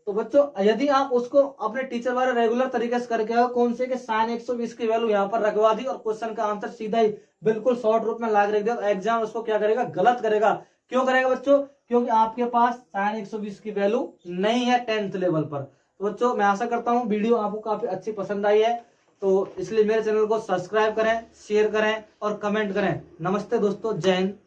तो बच्चों यदि आप उसको अपने टीचर वाले रेगुलर तरीके से करके आओ, कौन से कि साइन 120 की वैल्यू यहाँ पर रखवा दी और क्वेश्चन का आंसर सीधा ही बिल्कुल शॉर्ट रूप में लाके रख दिया, तो एग्जाम उसको क्या करेगा गलत करेगा। क्यों करेगा बच्चों, क्योंकि आपके पास साइन 120 की वैल्यू नहीं है 10th लेवल पर। तो बच्चों मैं आशा करता हूँ वीडियो आपको काफी अच्छी पसंद आई है, तो इसलिए मेरे चैनल को सब्सक्राइब करें, शेयर करें और कमेंट करें। नमस्ते दोस्तों, जय हिंद।